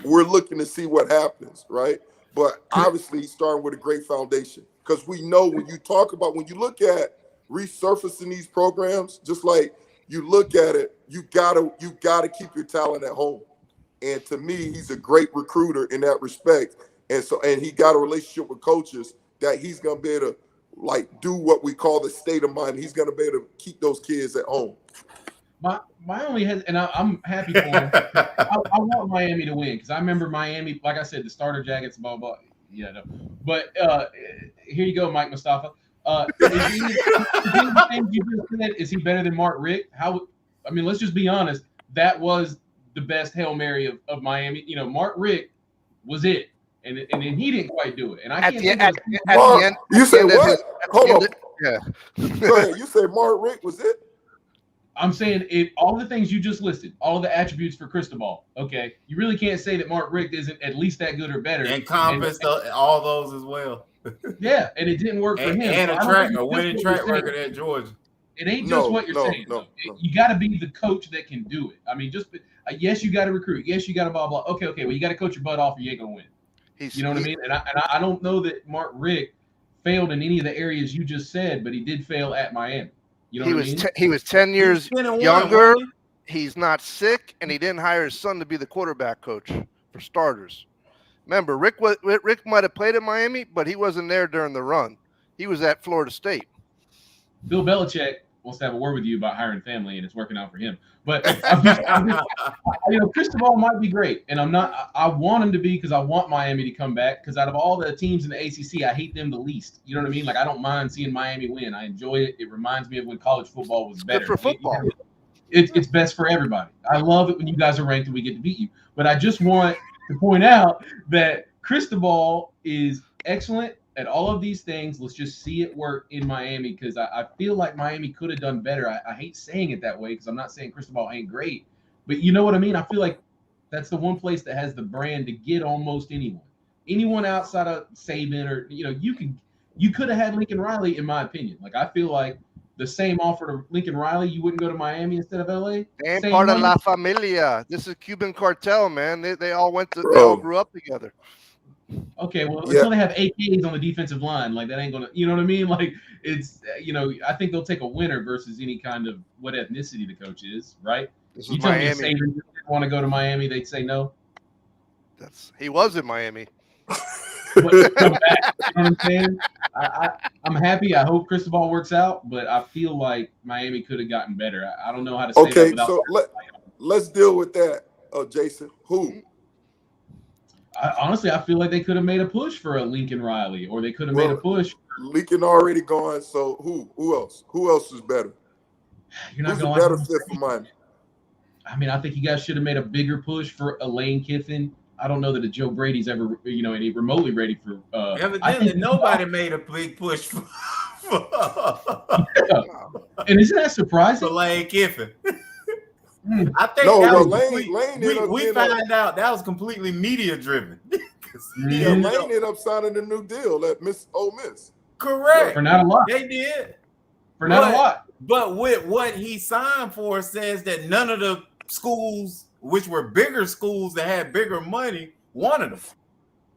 we're looking to see what happens, right? But obviously starting with a great foundation, because we know when you look at resurfacing these programs, just like you look at it, you gotta keep your talent at home. And to me, he's a great recruiter in that respect. And he got a relationship with coaches that he's gonna be able to like do what we call the state of mind. He's gonna be able to keep those kids at home. My only and I'm happy for him. I want Miami to win because I remember Miami, like I said, the starter jackets, blah blah. Yeah, no. But here you go, Mike Mustafa. Is he better than Mark Richt? I mean, let's just be honest. That was the best Hail Mary of Miami. You know, Mark Richt was it, and then he didn't quite do it. And I can't at the end. You say what? Hold on. Yeah. Go ahead. You say Mark Richt was it? I'm saying all the things you just listed, all the attributes for Cristobal, okay, you really can't say that Mark Richt isn't at least that good or better. Encompassed all those as well. Yeah, and it didn't work for him. And a winning track record at Georgia. It ain't just what you're saying. No. You got to be the coach that can do it. I mean, just yes, you got to recruit. Yes, you got to blah blah. Okay. Well, you got to coach your butt off, or you ain't gonna win. You know what I mean? And I don't know that Mark Richt failed in any of the areas you just said, but he did fail at Miami. You know he was 10 years younger. He's not sick, and he didn't hire his son to be the quarterback coach for starters. Remember, Rick might have played at Miami, but he wasn't there during the run. He was at Florida State. Bill Belichick wants to have a word with you about hiring family, and it's working out for him. But Cristobal might be great, and I want him to be because I want Miami to come back. Because out of all the teams in the ACC, I hate them the least. You know what I mean? Like I don't mind seeing Miami win. I enjoy it. It reminds me of when college football was better. Good for football. It's best for everybody. I love it when you guys are ranked and we get to beat you. But I just want to point out that Cristobal is excellent at all of these things. Let's just see it work in Miami because I feel like Miami could have done better. I hate saying it that way because I'm not saying Cristobal ain't great, but you know what I mean? I feel like that's the one place that has the brand to get almost anyone outside of Saban or, you could have had Lincoln Riley, in my opinion. Like, I feel like the same offer to Lincoln Riley, you wouldn't go to Miami instead of LA? And Same part of money? La Familia. This is Cuban cartel, man. They all they Bro. all grew up together. Okay, well, Yeah. until they have AKs on the defensive line, like that ain't gonna, you know what I mean? Like it's, I think they'll take a winner versus any kind of what ethnicity the coach is, right? This You is tell me if Miami. Saban didn't want to go to Miami, they'd say no. He was in Miami. But come back, you know what I'm saying? I'm happy. I hope Cristobal works out, but I feel like Miami could have gotten better. I don't know how to say that Okay, without. so let's deal with that, Jason. Who? Honestly, I feel like they could have made a push for a Lincoln Riley, or they could have made a push. Lincoln already gone, so who else? Who else is better? You're not Who's gonna a better like fit for Miami? I mean, I think you guys should have made a bigger push for a Lane Kiffin. I don't know that a Joe Brady's ever, any remotely ready for. Evidently, nobody made a big push for And isn't that surprising? for Lane Kiffin. Mm. I think No, that well, was Lane we found out that was completely media driven. Yeah, Lane ended up signing a new deal at Ole Miss. Correct. For not a lot. They did. For not a lot. But with what he signed for says that none of the schools, which were bigger schools that had bigger money, wanted them.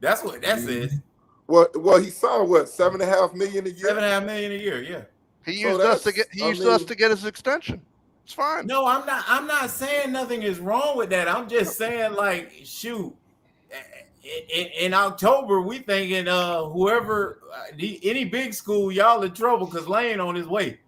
That's what that says. Well, he signed what, $7.5 million a year? $7.5 million a year, yeah. He used us to get his extension. It's fine. No, I'm not saying nothing is wrong with that. I'm just saying, like, shoot. In October, we thinking whoever any big school, y'all in trouble because Lane on his way.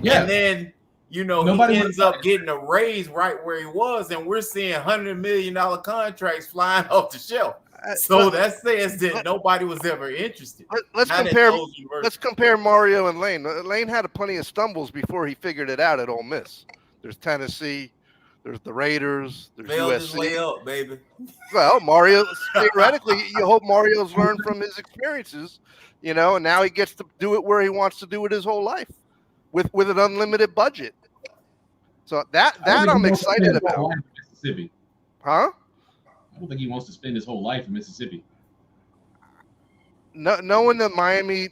Yeah. And then Nobody he ends up getting a raise right where he was, and we're seeing $100 million contracts flying off the shelf. So that says that nobody was ever interested. Let's compare Mario and Lane. Lane had plenty of stumbles before he figured it out at Ole Miss. There's Tennessee, there's the Raiders, there's Failed USC. his way up, baby. Well, Mario, theoretically, you hope Mario's learned from his experiences, and now he gets to do it where he wants to do it his whole life with an unlimited budget. So that I'm excited about. Mississippi. Huh? I don't think he wants to spend his whole life in Mississippi. Knowing the Miami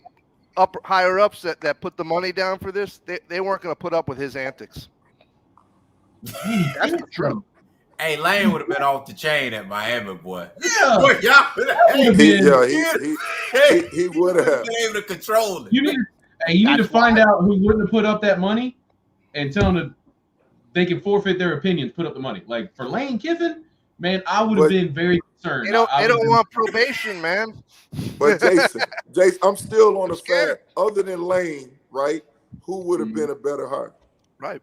higher ups that put the money down for this, they weren't going to put up with his antics. That's true. Hey, Lane would have been off the chain at Miami, boy. Yeah. Boy, he would have been able to control it. You need to find out who wouldn't have put up that money and tell them they can forfeit their opinions, put up the money. Like for Lane Kiffin, man, I would have been very concerned. They don't want probation, man. But Jason, I'm still on the fact, other than Lane, right? Who would have been a better hire? Right.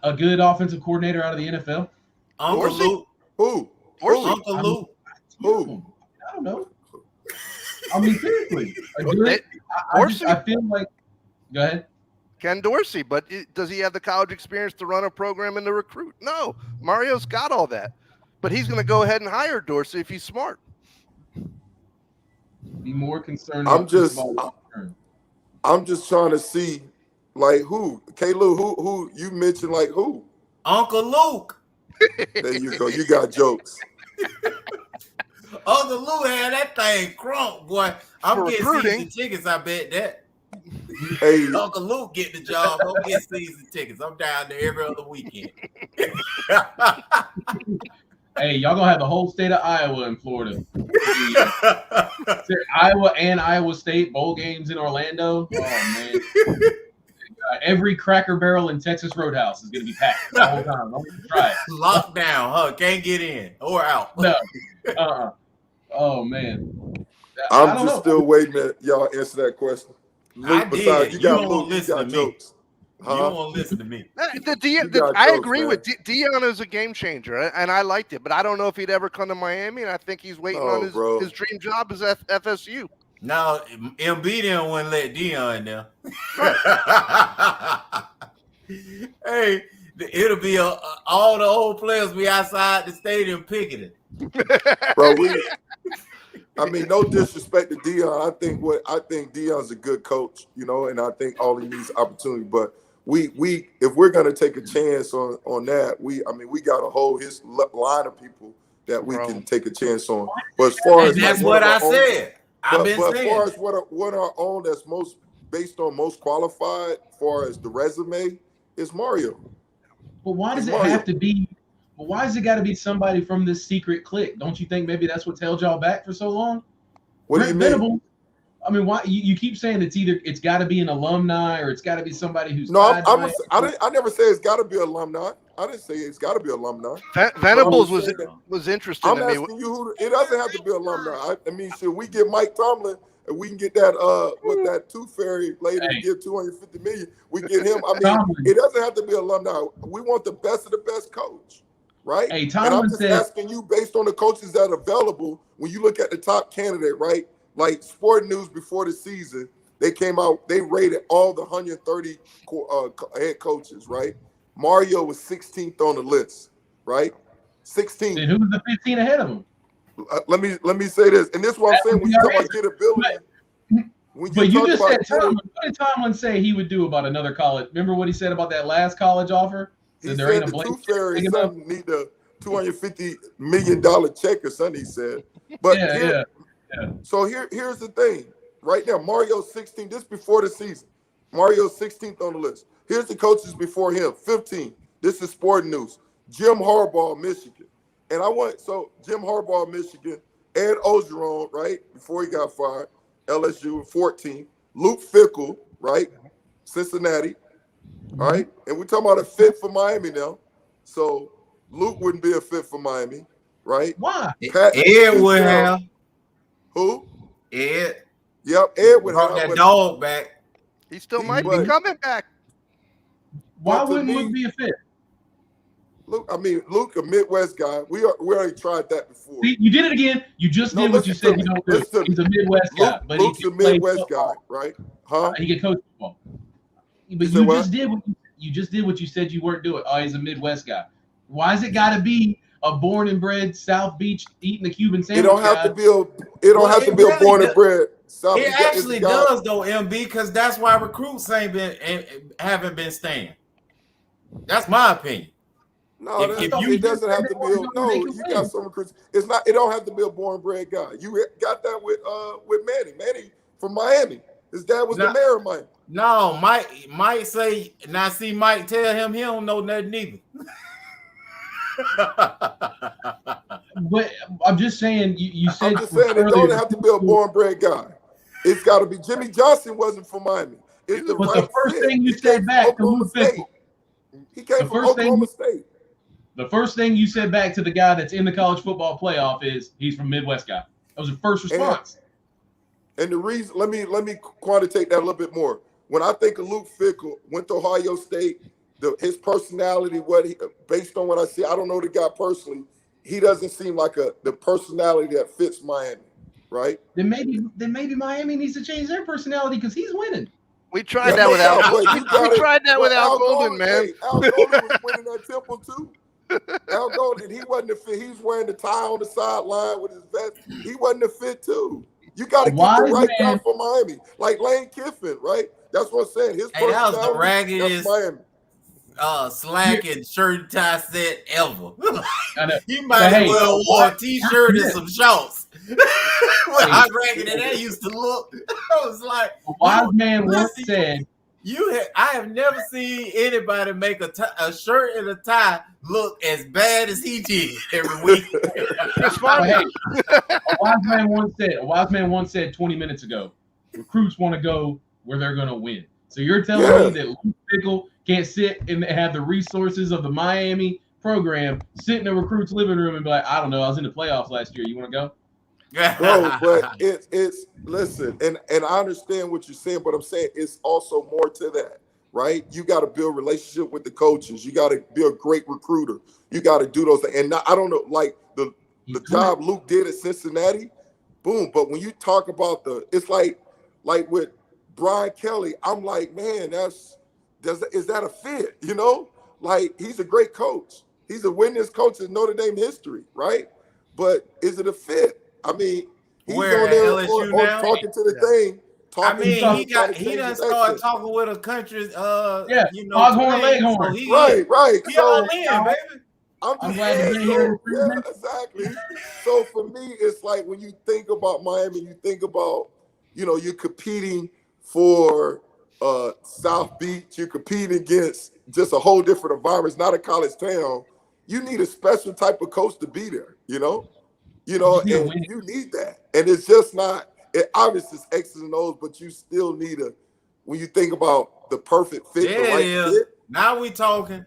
A good offensive coordinator out of the NFL. Uncle Luke. Who? Uncle Luke. Who? I don't know. I mean, seriously. I feel like. Go ahead. Ken Dorsey, but does he have the college experience to run a program and to recruit? No. Mario's got all that. But he's going to go ahead and hire Dorsey if he's smart. Be more concerned. I'm just trying to see, like, who? K-Lou, who you mentioned, like, who? Uncle Luke. There you go. You got jokes. Uncle Luke had that thing crunk, boy. I'm getting season tickets, I bet that. Hey, Uncle Luke get the job. I'm getting season tickets. I'm down there every other weekend. Hey, y'all gonna have the whole state of Iowa in Florida. Iowa and Iowa State bowl games in Orlando. Oh man! Every Cracker Barrel in Texas Roadhouse is gonna be packed the whole time. Don't even try it. Lockdown, huh? Can't get in or out. No. Oh man. I'm just still waiting to y'all answer that question. Luke, I did. You won't listen to me. Jokes. Huh? You won't listen to me. I agree with Deion is a game changer, and I liked it, but I don't know if he'd ever come to Miami, and I think he's waiting on his dream job as FSU. No, MB didn't want to let Deion there. Hey, it'll be all the old players be outside the stadium picketing. Bro, I mean, no disrespect to Deion. I think Deion's a good coach, and I think all he needs is opportunity. But we if we're gonna take a chance on that, we got a whole line of people that we can take a chance on. But as far as that's what I said. I've been saying. As far as what our own that's most based on most qualified as far as the resume is Mario. But why does it have to be? But why does it got to be somebody from this secret clique? Don't you think maybe that's what's held y'all back for so long? What do you mean? Venerables, I mean, why you keep saying it's got to be an alumni or it's got to be somebody who's no. I never say it's got to be alumni. I didn't say it's got to be alumni. Venables was interesting I'm to me. asking you it doesn't have to be alumni. I mean, should we get Mike Tomlin and we can get that with that Tooth Fairy lady to give $250 million? We get him. I mean, it doesn't have to be alumni. We want the best of the best coach, right? Hey, and I'm just asking you based on the coaches that are available. When you look at the top candidate, right? Like Sport News before the season, they came out. They rated all the 130 head coaches, right? Mario was 16th on the list, right? 16th. Then who was the 15 ahead of him? Let me say this, and this is what I'm saying. When you talk about gettability, but you just said Tomlin. What did Tomlin say he would do about another college? Remember what he said about that last college offer? He said the Tooth Fairy son need a $250 million check or something. He said, but So here's the thing. Right now, Mario's 16th. This before the season. Mario's 16th on the list. Here's the coaches before him. 15. This is Sport News. Jim Harbaugh, Michigan. And Jim Harbaugh, Michigan. Ed Ogeron, right, before he got fired. LSU, 14. Luke Fickell, right, Cincinnati. All right. And we're talking about a fit for Miami now. So Luke wouldn't be a fit for Miami, right? Why? Ed would have. Who? Ed. Yep, Ed would have that dog back. He still might be coming back. Why wouldn't Luke be a fit? Luke, a Midwest guy. We already tried that before. See, you did it again. You just did what you said you don't do. He's a Midwest guy, but Luke's a Midwest guy, right? Huh? He can coach football. But you just did what you said you weren't doing. Oh, he's a Midwest guy. Why has it got to be a born and bred South Beach eating the Cuban sandwich? It don't have to be a born and bred South Beach. It actually does though, MB, because that's why recruits haven't been staying. That's my opinion. No, it doesn't have to be. You got some recruits. It don't have to be a born bred guy. You got that with Manny. Manny from Miami. His dad was the mayor of Miami. No, Mike say now. See, Mike tell him he don't know nothing either. But I'm just saying. You said. I'm just saying it don't have to be a born bred guy. It's got to be. Jimmy Johnson wasn't from Miami. It's the right the first fit. thing you said back to Luke Fickell. He came from Oklahoma State. The first thing you said back to the guy that's in the college football playoff is he's from Midwest guy. That was your first response. And the reason, let me quantitate that a little bit more. When I think of Luke Fickell, went to Ohio State, his personality, based on what I see, I don't know the guy personally. He doesn't seem like the personality that fits Miami, right? Then maybe Miami needs to change their personality because he's winning. We tried that with Al. We tried that with Al Golden, man. Hey, Al Golden was winning at Temple too. Al Golden, he wasn't a fit. He's wearing the tie on the sideline with his vest. He wasn't a fit too. You got to get the right guy for Miami, like Lane Kiffin, right? That's what I'm saying. His personality, that was the raggedest Miami. slack and shirt and tie set ever. He might as well wore a t-shirt and some shorts. How ragged that used to look. I was like, a wise man once said, I have never seen anybody make a shirt and a tie look as bad as he did every week. That's funny. A wise man once said 20 minutes ago, recruits want to go where they're going to win. So you're telling me that Luke Fickell can't sit and have the resources of the Miami program, sit in a recruit's living room and be like, I don't know, I was in the playoffs last year. You want to go? Bro, but it's listen, and I understand what you're saying, but I'm saying it's also more to that, right? You got to build relationship with the coaches. You got to be a great recruiter. You got to do those things. And I don't know, like the job Luke did at Cincinnati, boom. But when you talk about it's like with Brian Kelly, I'm like, man, is that a fit? You know, like he's a great coach. He's a winningest coach in Notre Dame history, right? But is it a fit? I mean, he's on there on talking to the thing. He done started talking with a country, Foghorn Leghorn. Right. So, baby. I'm glad to be here. Yeah, exactly. So for me, it's like when you think about Miami, you think about, you're competing for South Beach. You're competing against just a whole different environment. It's not a college town. You need a special type of coach to be there, and you need that. And it's just not, it obviously it's X's and O's, but you still need when you think about the perfect fit, there the right it is. fit. Now we talking.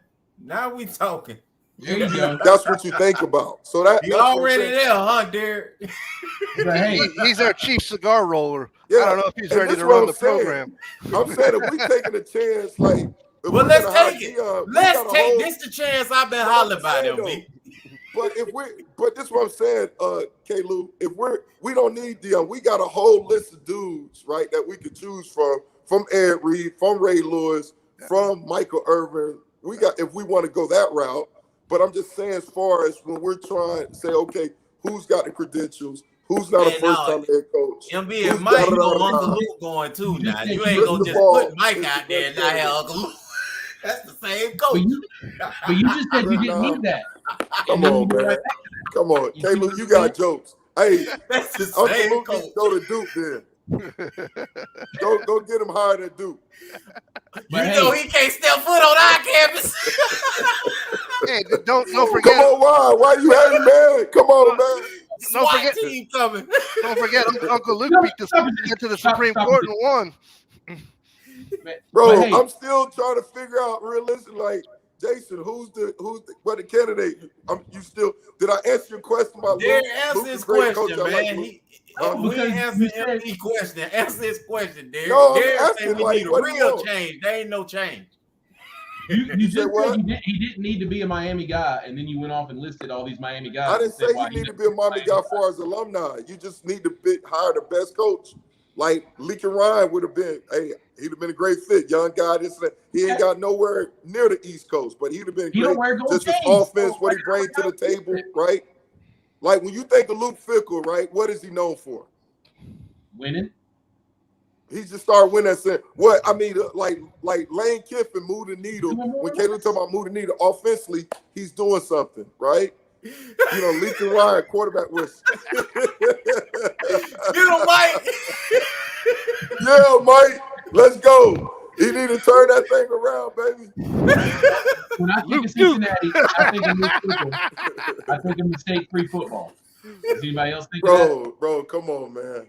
There you go. That's what you think about. So you already there, huh, Derek? Hey, he's our chief cigar roller. Yeah, I don't know if he's ready to run the program. I'm saying if we taking a chance, like, well, let's take it. Let's take this the chance I've been hollering about, LB. But this is what I'm saying, K-Lou. If we don't need Dion, we got a whole list of dudes, right, that we could choose from Ed Reed, from Ray Lewis, from Michael Irvin. We got, if we want to go that route. But I'm just saying, as far as when we're trying to say, okay, who's got the credentials? Who's not a first-time head coach? MB and Mike, you know Uncle Luke going too now. You ain't gonna just put Mike out there and not have Uncle Luke. That's the same coach. But you just said you didn't need that. Come on, man. Come on. K-Lou, you got jokes. Hey, that's the Uncle same Luke coach. Go to Duke then. Go get him hired at Duke. You know he can't step foot on our campus. Hey, don't forget. Come on, why you hating, man? Come on, man. Don't forget, team coming. Don't forget, Uncle Luke beat get to the Supreme Court and won. Bro, I'm still trying to figure out realistically, like, Jason, who's the candidate? You still, did I answer your question about Derek, answer his question, man. We ain't answering any question. Answer his question, Derek. No, Derek said we need a real want? change. There ain't no change. You just said he didn't need to be a Miami guy, and then you went off and listed all these Miami guys. I didn't say you need to be a Miami guy as far as alumni. You just need to hire the best coach. Like Lincoln Ryan would have been, he'd have been a great fit. Young guy, he ain't got nowhere near the East Coast, but he'd have been great. Just his offense, what he brings to the table, right? Like when you think of Luke Fickell, right? What is he known for? Winning. He just started winning. What I mean, like Lane Kiffin moved the needle. When Caleb talking about moving the needle offensively, he's doing something, right? Lincoln Ryan, quarterback was. Get him, Mike. Yeah, Mike. Let's go. He need to turn that thing around, baby. When I think of Cincinnati, I think of Luke Fickell. I think of mistake-free football. Does anybody else think of that? Bro, come on, man.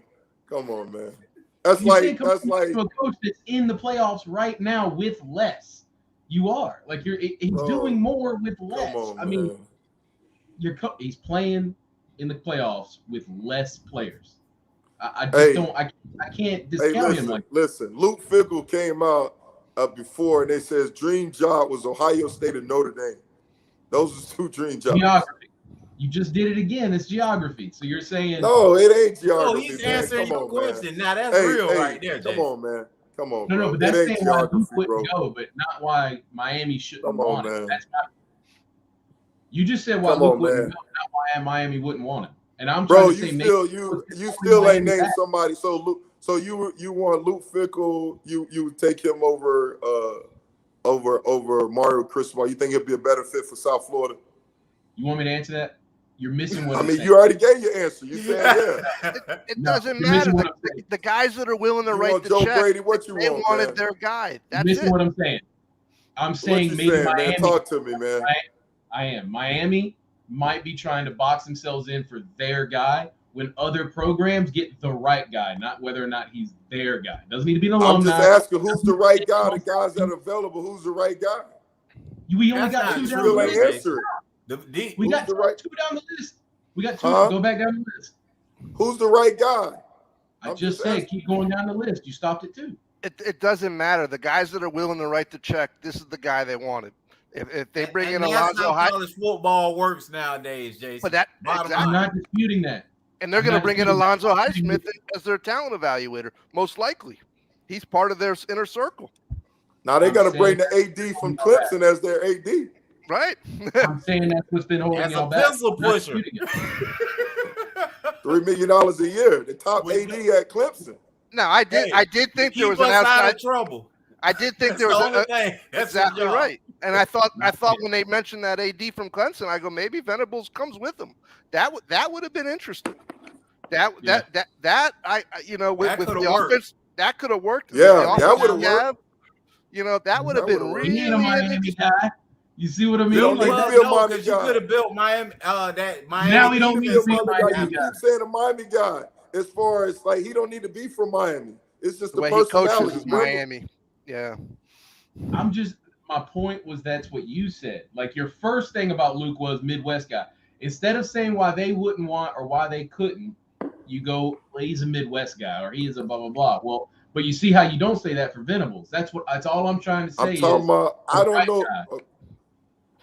That's like a coach that's in the playoffs right now with less. You are he's doing more with less. Come on, man. He's playing in the playoffs with less players. I can't discount him. Listen, Luke Fickell came out before and they said his dream job was Ohio State and Notre Dame. Those are two dream jobs. Geography. You just did it again. It's geography. So you're saying no, it ain't geography. Oh, he's answering your question. Now that's real right there, Jason. Come on, man. Come on. No, but that's saying why Luke wouldn't go, but not why Miami shouldn't want it. That's not. You just said why Luke wouldn't go, not why Miami wouldn't want him. And I'm trying to say, you still ain't named somebody. So Luke, you want Luke Fickell? You would take him over Mario Cristobal? You think he'd be a better fit for South Florida? You want me to answer that? You're missing what I'm saying. You already gave your answer. You said yeah. It doesn't matter. The guys that are willing to write the check, Brady, what you they want, wanted man? their guy. That's missing what I'm saying. I'm saying maybe Miami. Man? Talk to me, man. I am. Miami might be trying to box themselves in for their guy when other programs get the right guy, not whether or not he's their guy. Doesn't need to be an alumni. I'm just asking who's the right guy. The guys that are available, who's the right guy? We only got two down the list. We got two down the list. We got two. Go back down the list. Who's the right guy? I just said keep going down the list. You stopped at two. It doesn't matter. The guys that are willing to write the check, this is the guy they wanted. If they bring in Alonzo, that's how college football works nowadays, Jason. But I'm not disputing that. And they're going to bring in Alonzo Highsmith as their talent evaluator, most likely. He's part of their inner circle. Now they got to bring the AD from Clemson as their AD. Right. I'm saying that's what's been holding y'all back. Pencil pusher. $3 million a year. The top AD at Clemson. No, I did think there was an outside trouble. I did think there was that's exactly right. And I thought when they mentioned that AD from Clemson, I go, maybe Venerables comes with them. That would have been interesting. With the offense, That could have worked. Yeah, that would have worked. You know, that would have been really. He ain't a Miami guy. You see what I mean? You don't need to be a Miami because you could have built Miami. That Miami. Now he don't need to be a Miami guy. You keep saying a Miami guy. As far as like, he don't need to be from Miami. It's just the way personality. He coaches is Miami. Yeah. My point was that's what you said. Like your first thing about Luke was Midwest guy. Instead of saying why they wouldn't want or why they couldn't, you go, well, he's a Midwest guy or he is a blah blah blah. Well, but you see how you don't say that for Venerables. That's all I'm trying to say. I'm talking about. I don't know. Guy.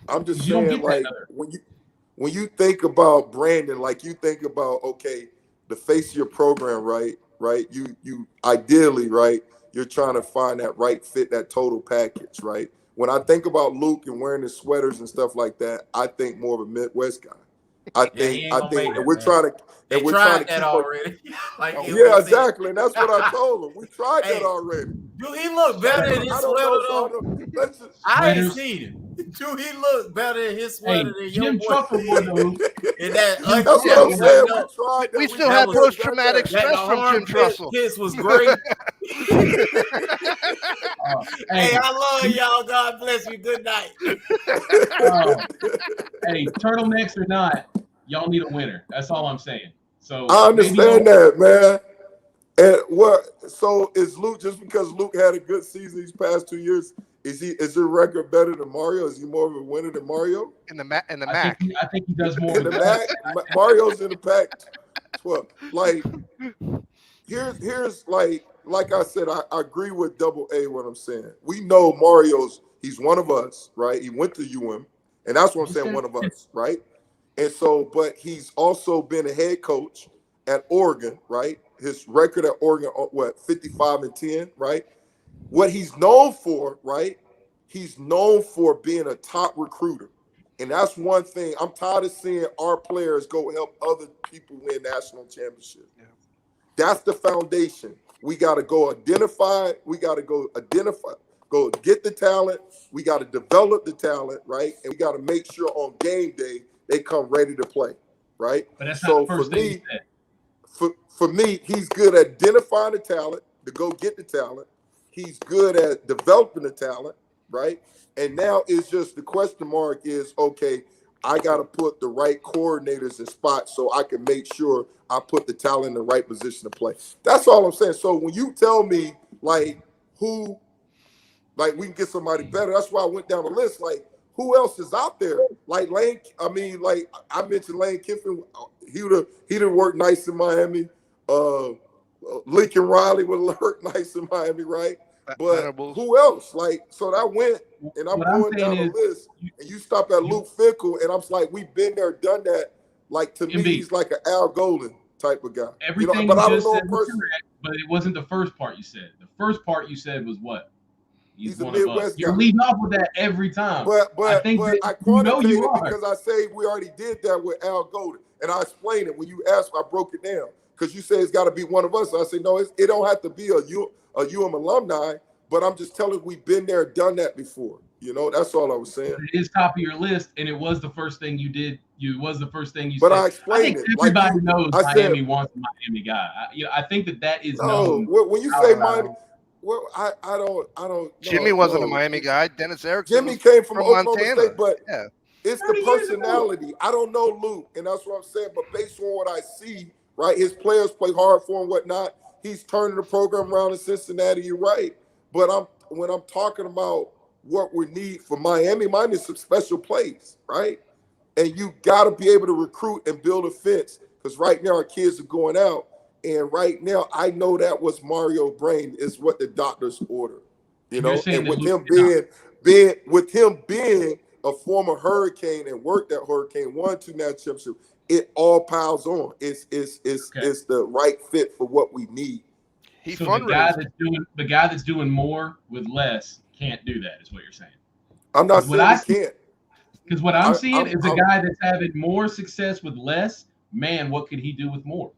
I'm just saying, like when you think about Brandon, like you think about, okay, the face of your program, right? You ideally, right? You're trying to find that right fit, that total package, right? When I think about Luke and wearing his sweaters and stuff like that, I think more of a Midwest guy. I think, and we're trying to, and we're trying to keep already. Yeah, exactly, and that's what I told him. We tried that already. Do he look better in his sweater though? I ain't seen him. Do he look better in his sweater than your boy? And that's what I'm saying. We tried. We still have post-traumatic stress from Jim Trussell. Kiss was great. Hey, I love y'all. God bless you. Good night. Hey, turtlenecks or not, y'all need a winner. That's all I'm saying. So I understand that, man. And what? So is Luke, just because Luke had a good season these past 2 years? Is his record better than Mario? Is he more of a winner than Mario? In the MAC. I think he does more. In the MAC, Mario's in the Pac 12. Like, here's like I said, I agree with Double A what I'm saying. We know he's one of us, right? He went to UM, and that's what I'm saying, one of us, right? And so, but he's also been a head coach at Oregon, right? His record at Oregon, 55-10, right? What he's known for, right? He's known for being a top recruiter. And that's one thing. I'm tired of seeing our players go help other people win national championships. Yeah. That's the foundation. We got to go identify. We got to go get the talent. We got to develop the talent, right? And we got to make sure on game day they come ready to play, right? But that's not the first thing you said. For me, he's good at identifying the talent, to go get the talent. He's good at developing the talent, right? And now it's just the question mark is, okay, I got to put the right coordinators in spots so I can make sure I put the talent in the right position to play. That's all I'm saying. So when you tell me, like, we can get somebody better, that's why I went down the list. Like, who else is out there? Like Lane, I mentioned Lane Kiffin. He done work nice in Miami. Lincoln Riley would have worked nice in Miami, right? But Venerables. Who else? Like, so that went, and I'm going down the list, and you stop at Luke Fickell, and I'm like, we've been there, done that. Like, to me, he's like an Al Golden type of guy. Everything but you I don't just know said a was person. correct, but it wasn't the first part you said. The first part you said was what? He's a Midwest guy. You're leading off with that every time. But I quantitated it because I say we already did that with Al Golden, and I explained it when you asked. I broke it down because you said it's got to be one of us. I say no, it don't have to be a UM alumni. But I'm just telling you, we've been there, done that before. You know, that's all I was saying. It is top of your list, and it was the first thing you did. It was the first thing you said. But I explained it. Everybody knows Miami wants a Miami guy. I think that is known. When you say Miami. Well, I don't know. Jimmy wasn't a Miami guy. Dennis Erickson. Jimmy came from Oklahoma Montana. State, but it's the personality. I don't know Luke, and that's what I'm saying. But based on what I see, right, his players play hard for him, whatnot. He's turning the program around in Cincinnati. You're right, but when I'm talking about what we need for Miami is some special plays, right? And you got to be able to recruit and build a fence because right now our kids are going out. And right now, I know that was Mario Brain is what the doctors order, you know. And with him being a former Hurricane and worked at Hurricane, won 2 national championships, it all piles on. It's the right fit for what we need. So the guy that's doing more with less can't do that, is what you're saying. I'm not saying he can't. Because what I'm seeing is a guy that's having more success with less. Man, what could he do with more?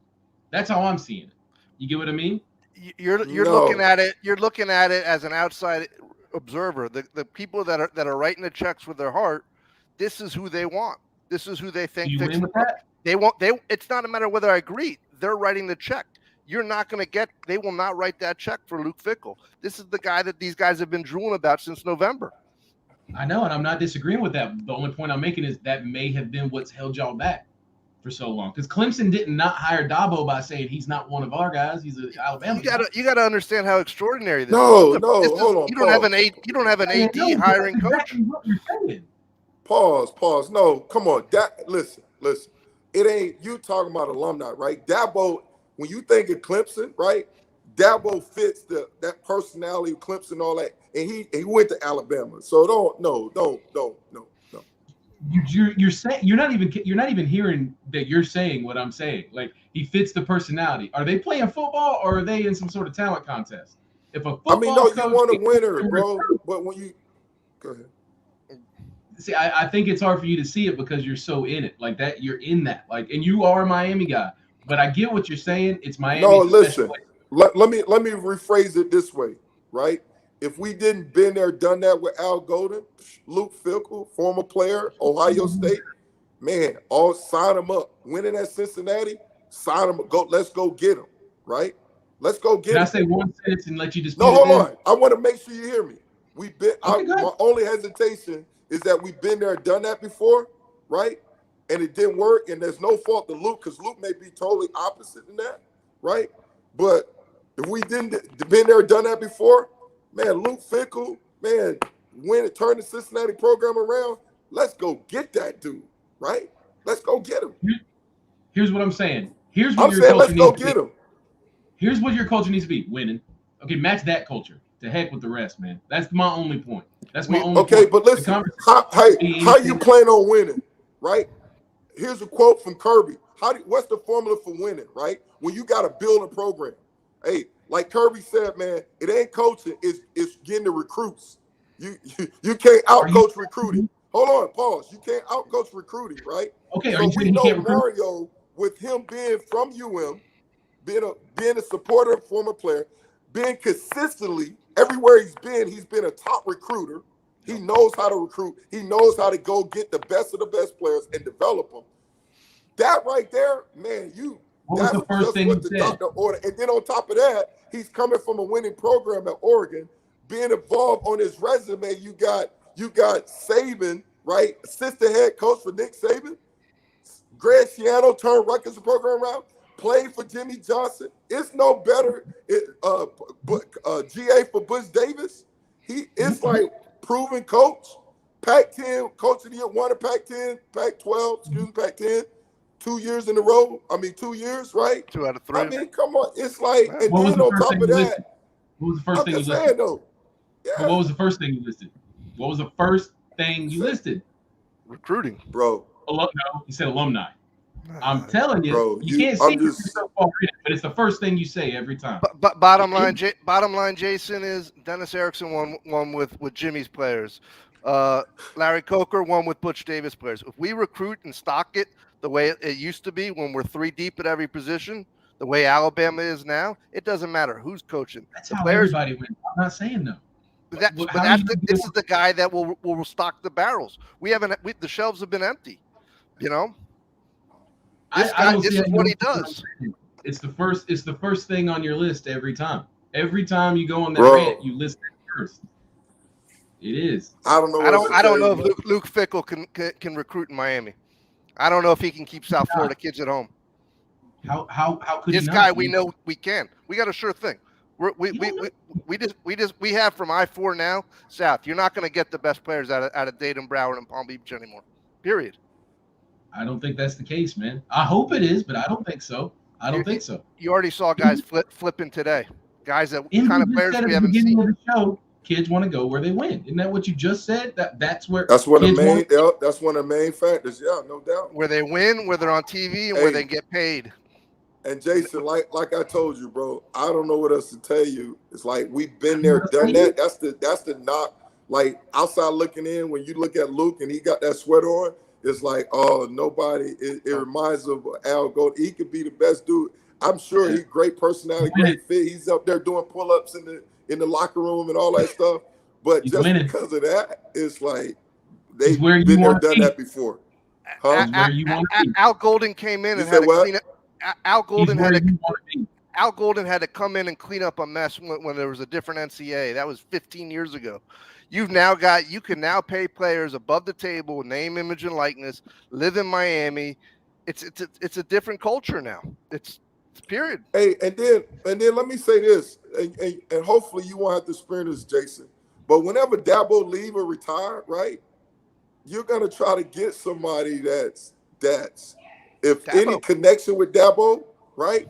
That's how I'm seeing it. You get what I mean? You're looking at it. You're looking at it as an outside observer. The people that are writing the checks with their heart. This is who they want. This is who they think. You win with that? They want. It's not a matter of whether I agree. They're writing the check. you're not going to get. They will not write that check for Luke Fickell. This is the guy that these guys have been drooling about since November. I know, and I'm not disagreeing with that. The only point I'm making is that may have been what's held y'all back for so long, because Clemson did not hire Dabo by saying he's not one of our guys. He's an Alabama. You gotta understand how extraordinary this is. Hold on. You don't have an AD hiring coach. Exactly what you're saying. Pause. No, come on. Listen. It ain't you talking about alumni, right? Dabo, when you think of Clemson, right? Dabo fits that personality of Clemson, all that, and he went to Alabama. So don't. You're saying you're not even hearing that you're saying what I'm saying. Like, he fits the personality. Are they playing football or are they in some sort of talent contest? If a football you want a winner, bro. But when you go ahead. See, I think it's hard for you to see it because you're so in it, like that. You're in that, like, and you are a Miami guy. But I get what you're saying. It's Miami. No, listen. Let me rephrase it this way, right? If we didn't been there, done that with Al Golden, Luke Fickell, former player, Ohio State, man, all sign him up. Winning at Cincinnati, sign him up. Let's go get him, right? Let's go get him. Can I say one sentence and let you just? No, hold on. I want to make sure you hear me. We've been. Okay, my only hesitation is that we've been there, done that before, right? And it didn't work, and there's no fault to Luke because Luke may be totally opposite in that, right? But if we didn't been there, done that before, man, Luke Fickell, man, turn the Cincinnati program around. Let's go get that dude, right? Let's go get him. Here's what I'm saying. Here's what your culture needs to be. Him. Here's what your culture needs to be: winning. Okay, match that culture. To heck with the rest, man. That's my only point. That's my only point. Okay, but listen, how you plan on winning, right? Here's a quote from Kirby. What's the formula for winning, right? When you got to build a program. Hey, like Kirby said, man, it ain't coaching, it's getting the recruits. You can't outcoach recruiting. Hold on, pause. You can't outcoach recruiting, right? Okay, so are you we saying know you can't recruit? Mario, with him being from UM, being a supporter, former player, being consistently everywhere he's been a top recruiter. He knows how to recruit. He knows how to go get the best of the best players and develop them. That right there, man, what was the first thing you said? And then on top of that, he's coming from a winning program at Oregon, being involved on his resume. You got Saban, right? Assistant head coach for Nick Saban. Greg Schiano turned Rutgers program around, played for Jimmy Johnson. It's no better. GA for Butch Davis. It's like proven coach. Pac-10 coach of the year, won a Pac-10, Pac-12, Pac-10. 2 years in a row. 2 years, right? 2 out of 3. I mean, come on. It's like, and then on top of that, what was the first thing you listed? Saying, though, yeah. What was the first thing you listed? What was the first thing you listed? Recruiting, bro. No, you said alumni. I'm telling you, bro, you can't see yourself already, but it's the first thing you say every time. But bottom line, Jason, is Dennis Erickson won with Jimmy's players. Larry Coker won with Butch Davis players. If we recruit and stock it the way it used to be when we're 3 deep at every position, the way Alabama is now, it doesn't matter who's coaching. That's how everybody wins. I'm not saying no. This is the guy that will stock the barrels. The shelves have been empty. You know, this is what he does. It's the first thing on your list every time. Every time you go on that rant, you list it first. It is. I don't know. I don't know if Luke Fickell can recruit in Miami. I don't know if he can keep South Florida kids at home. How could this guy? We know we can. We got a sure thing. We have from I-4 now south. You're not going to get the best players out of Dayton, Broward, and Palm Beach anymore. Period. I don't think that's the case, man. I hope it is, but I don't think so. You already saw guys flipping today. Guys that kind of players we haven't seen. Of the show, kids want to go where they win. Isn't that what you just said? That's one of the main factors. Yeah, no doubt. Where they win, where they're on TV, and where they get paid. And Jason, like I told you, bro, I don't know what else to tell you. It's like we've been there, done that. That's the knock. Like outside looking in, when you look at Luke and he got that sweater on, it's like, oh, nobody. It reminds of Al Gold. He could be the best dude. I'm sure he's great personality, great fit. He's up there doing pull-ups in the locker room and all that stuff. But just because of that, it's like they've been there, done that before. Al Golden came in and had a clean. Al Golden Al Golden had to come in and clean up a mess when there was a different NCAA. That was 15 years ago. You can now pay players above the table, name, image, and likeness, live in Miami. It's a different culture now. It's period. Hey, and then let me say this, and hopefully you won't have to experience this, Jason. But whenever Dabo leave or retire, right, you're gonna try to get somebody that's if Dabo. any connection with Dabo, right?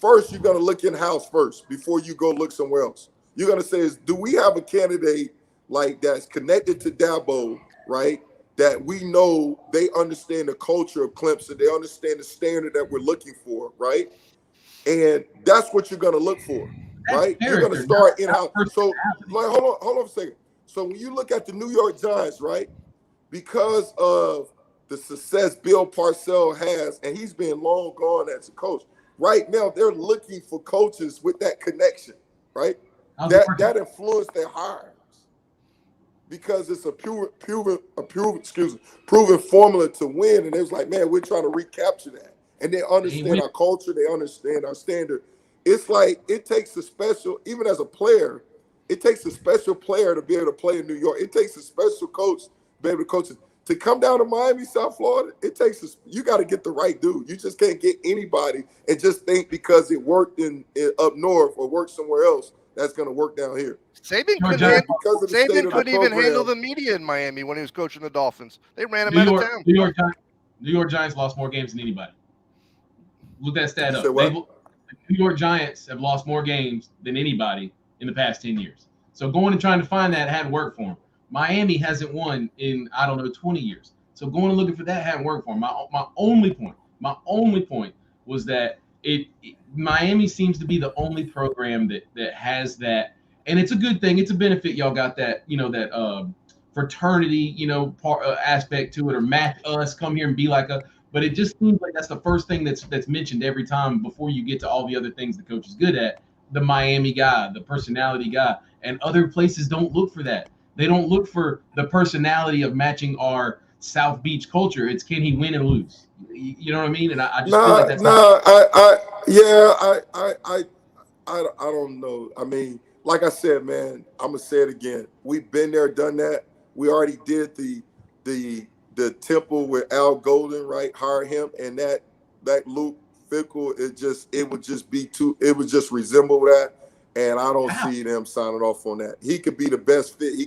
First, you're gonna look in house first before you go look somewhere else. You're gonna say, do we have a candidate like that's connected to Dabo, right? That we know they understand the culture of Clemson, they understand the standard that we're looking for, right? And that's what you're gonna look for, right? You're gonna start in house. So, like, hold on a second. So when you look at the New York Giants, right? Because of the success Bill Parcells has, and he's been long gone as a coach. Right now, they're looking for coaches with that connection, right? That influenced their hires because it's a proven formula to win. And it was like, man, we're trying to recapture that. And they understand our culture, they understand our standard. It's like it takes a special, even as a player, it takes a special player to be able to play in New York. It takes a special coach to be able to coach it. To come down to Miami, South Florida, you got to get the right dude. You just can't get anybody and just think because it worked in up north or worked somewhere else, that's going to work down here. Saban couldn't even handle the media in Miami when he was coaching the Dolphins. They ran him out of town. New York Giants lost more games than anybody. Look that stat up. The New York Giants have lost more games than anybody in the past 10 years. So going and trying to find that hadn't worked for them. Miami hasn't won in, 20 years. So going and looking for that hadn't worked for him. My only point was that Miami seems to be the only program that has that, and it's a good thing. It's a benefit. Y'all got that, that fraternity, aspect to it, or match us, come here and be like a. But it just seems like that's the first thing that's mentioned every time before you get to all the other things the coach is good at. The Miami guy, the personality guy, and other places don't look for that. They don't look for the personality of matching our South Beach culture. It's can he win and lose? You know what I mean? And I just feel like that's I don't know. I mean, like I said, man, I'm gonna say it again. We've been there, done that. We already did the Temple with Al Golden, right? Hired him, and that Luke Fickle, it would just resemble that. And I don't see them signing off on that. He could be the best fit.